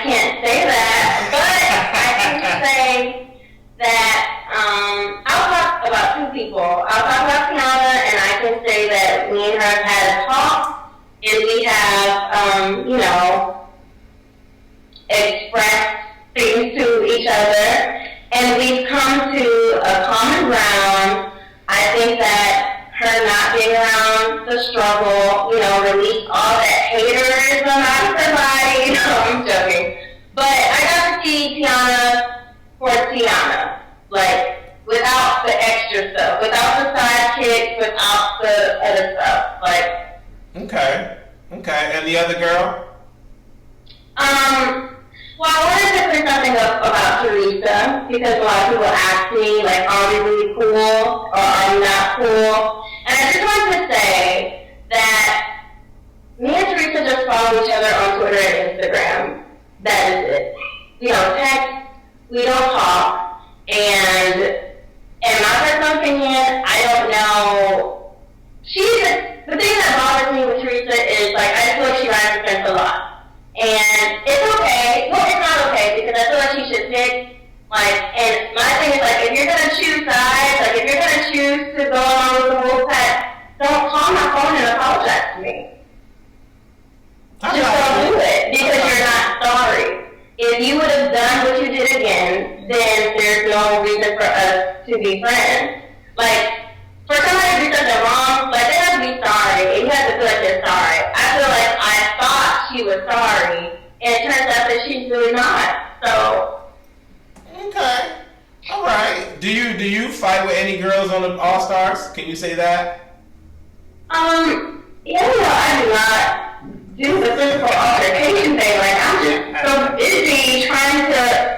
can't say that, but I can say that I'll talk about two people. I'll talk about Tiana, and I can say that me and her have had a talk, and we have, expressed things to each other, and we've come to a common ground. I think that her not being around the struggle, release all that haterism out of her body. I'm joking. But I got to see Tiana for Tiana. Like, without the extra stuff, without the sidekicks, without the other stuff. Like. Okay. And the other girl? Well, I wanted to bring something up about Teresa, because a lot of people ask me, like, are we really cool, or are we not cool? And I just wanted to say that me and Teresa just follow each other on Twitter and Instagram. That is it. We don't text, we don't talk, and in my personal opinion, I don't know. The thing that bothers me with Teresa is, like, I feel like she rides the fence a lot. And it's okay. Well, it's not okay, because I feel like she should pick, and my thing is, if you're going to choose sides, if you're going to choose to go along with the wolf pack, don't call my phone and apologize to me. Just don't do it, because you're not sorry. If you would have done what you did again, then there's no reason for us to be friends. For somebody to do something wrong, they have to be sorry, and you have to feel like they're sorry. I feel like I thought she was sorry, and it turns out that she's really not. So. Okay. All right. Do you fight with any girls on the All Stars? Can you say that? Yeah, I do not do the physical altercation thing. I'm just so busy trying to,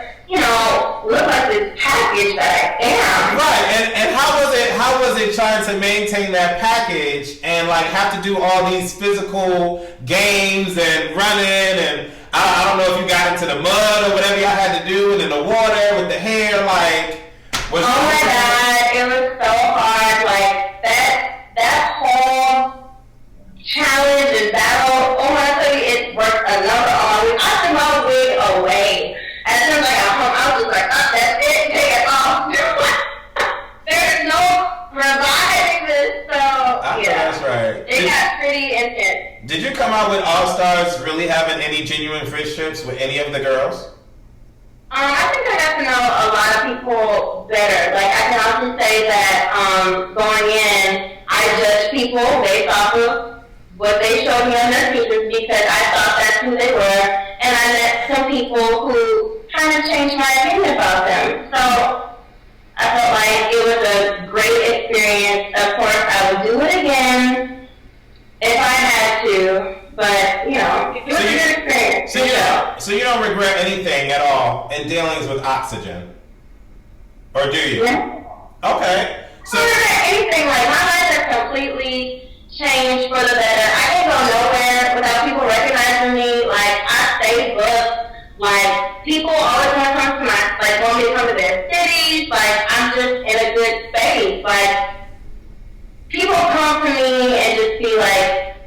look like this package that I am. Right. And how was it trying to maintain that package and have to do all these physical games and running, and I don't know if you got into the mud or whatever y'all had to do, and in the water with the hair, oh my God, it was so hard. That whole challenge and battle, oh my God, it worked another on. I took my wig away. As soon as I got home, I was just like, oh, that's it, take it off. There's no reviving this, so yeah. That's right. It got pretty intense. Did you come out with All Stars really having any genuine friendships with any of the girls? I think I got to know a lot of people better. I can also say that going in, I judged people based off of what they showed me on their features, because I thought that's who they were, and I met some people who kind of changed my opinion about them. So I felt like it was a great experience. Of course, I would do it again if I had to, but it was a good experience. So you don't regret anything at all in dealings with Oxygen, or do you? Yeah. Okay. So I don't regret anything. My life has completely changed for the better. I can't go nowhere without people recognizing me. I stay booked. People always want to come to want me to come to their cities. I'm just in a good space. People come to me and just be like,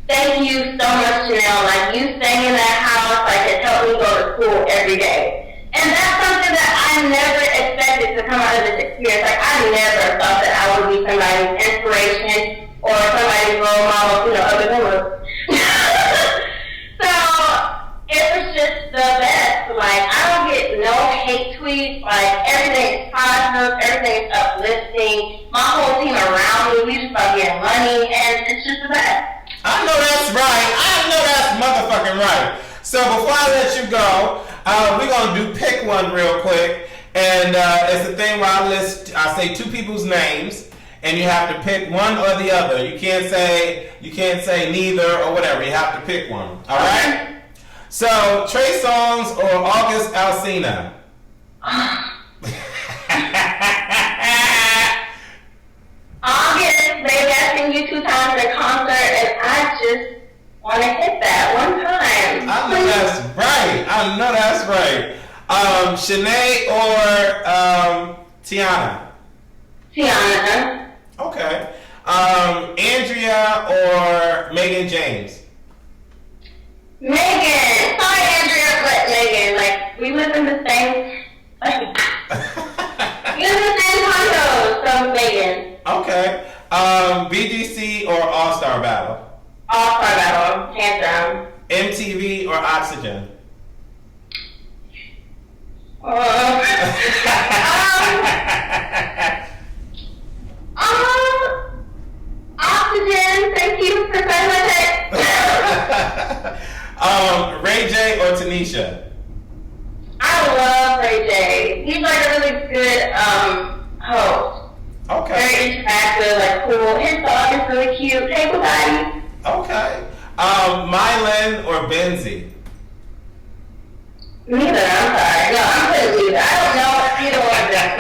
thank you so much, Janelle. You staying in that house, it helped me go to school every day. And that's something that I never expected to come out of this experience. I never thought that I would be somebody's inspiration or somebody's role model, other than us. So it was just the best. I don't get no hate tweets. Everything is positive, everything is uplifting. My whole team around me, we just start getting money, and it's just the best. I know that's fucking right. So before I let you go, we're gonna do pick one real quick, and it's the thing where I say two people's names, and you have to pick one or the other. You can't say neither or whatever. You have to pick one. All right. So Trey Songz or August Alsina. August, baby, I've seen you 2 times at concert, and I just want to hit that one time. I know that's right. Shanae or Tiana? Tiana. Okay. Andrea or Megan James? Megan. Sorry, Andrea, but Megan. Like, we live in the same, we live in the same condo, so Megan. Okay. BGC or All-Star Battle? All-Star Battle, hands down. MTV or Oxygen? Oxygen, thank you for saying my text. Ray J or Tanisha? I love Ray J. He's like a really good host. Okay. Very interactive, like cool. His dog is really cute. Hey, everybody. Okay. Mylan or Benzie? Neither, I'm sorry. No, I'm putting neither. I don't know either one of them.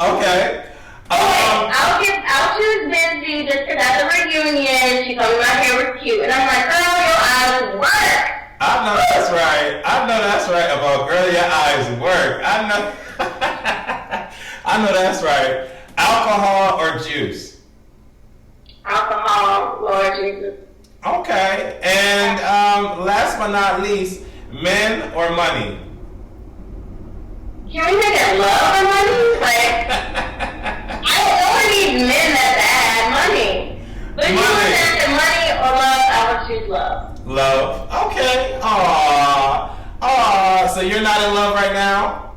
Okay. I'll choose Benzie just because at the reunion, she told me my hair was cute. And I'm like, girl, your eyes work. I know that's right about girl, your eyes work. I know that's right. Alcohol or juice? Alcohol, Lord Jesus. Okay. And last but not least, men or money? Can we make it love or money? Like, I don't need men that bad. Money. But if you want that money or love, I would choose love. Love. Okay. Aww. So you're not in love right now?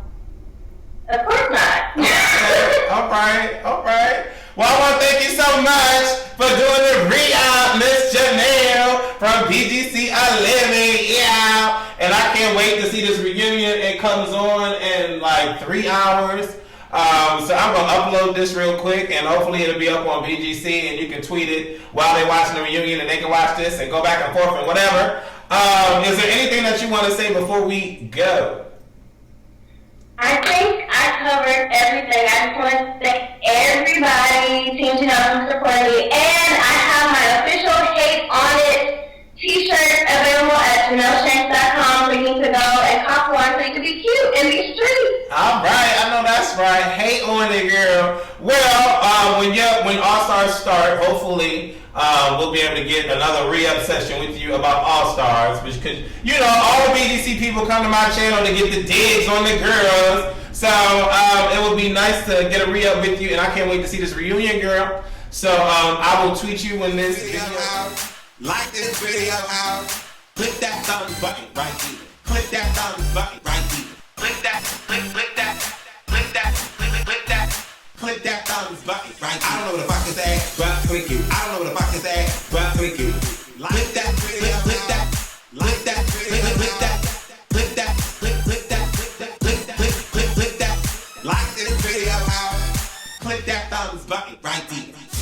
Of course not. Okay. All right. Well, I want to thank you so much for doing the ReUp, Miss Janelle from BGC11. Yeah. And I can't wait to see this reunion. It comes on in like 3 hours. So I'm going to upload this real quick, and hopefully it'll be up on BGC, and you can tweet it while they're watching the reunion, and they can watch this and go back and forth and whatever. Is there anything that you want to say before we go? I think I covered everything. I just want to thank everybody, Team Janelle, for supporting me. And I have my official Hate On It t-shirt available at JanelleShanks.com, so you need to go and cop one so you can be cute in these streets. All right, I know that's right. Hate on it, girl. Well, when All Stars start, hopefully we'll be able to get another re-up session with you about All Stars, because all the BGC people come to my channel to get the digs on the girls. So it would be nice to get a re-up with you, and I can't wait to see this reunion, girl. So I will tweet you when this video out. Like this video out. Click that thumbs button right here. Click that thumbs button right here. Click that thumbs button right here. I don't know what the fuck is that, but click it. I don't know what the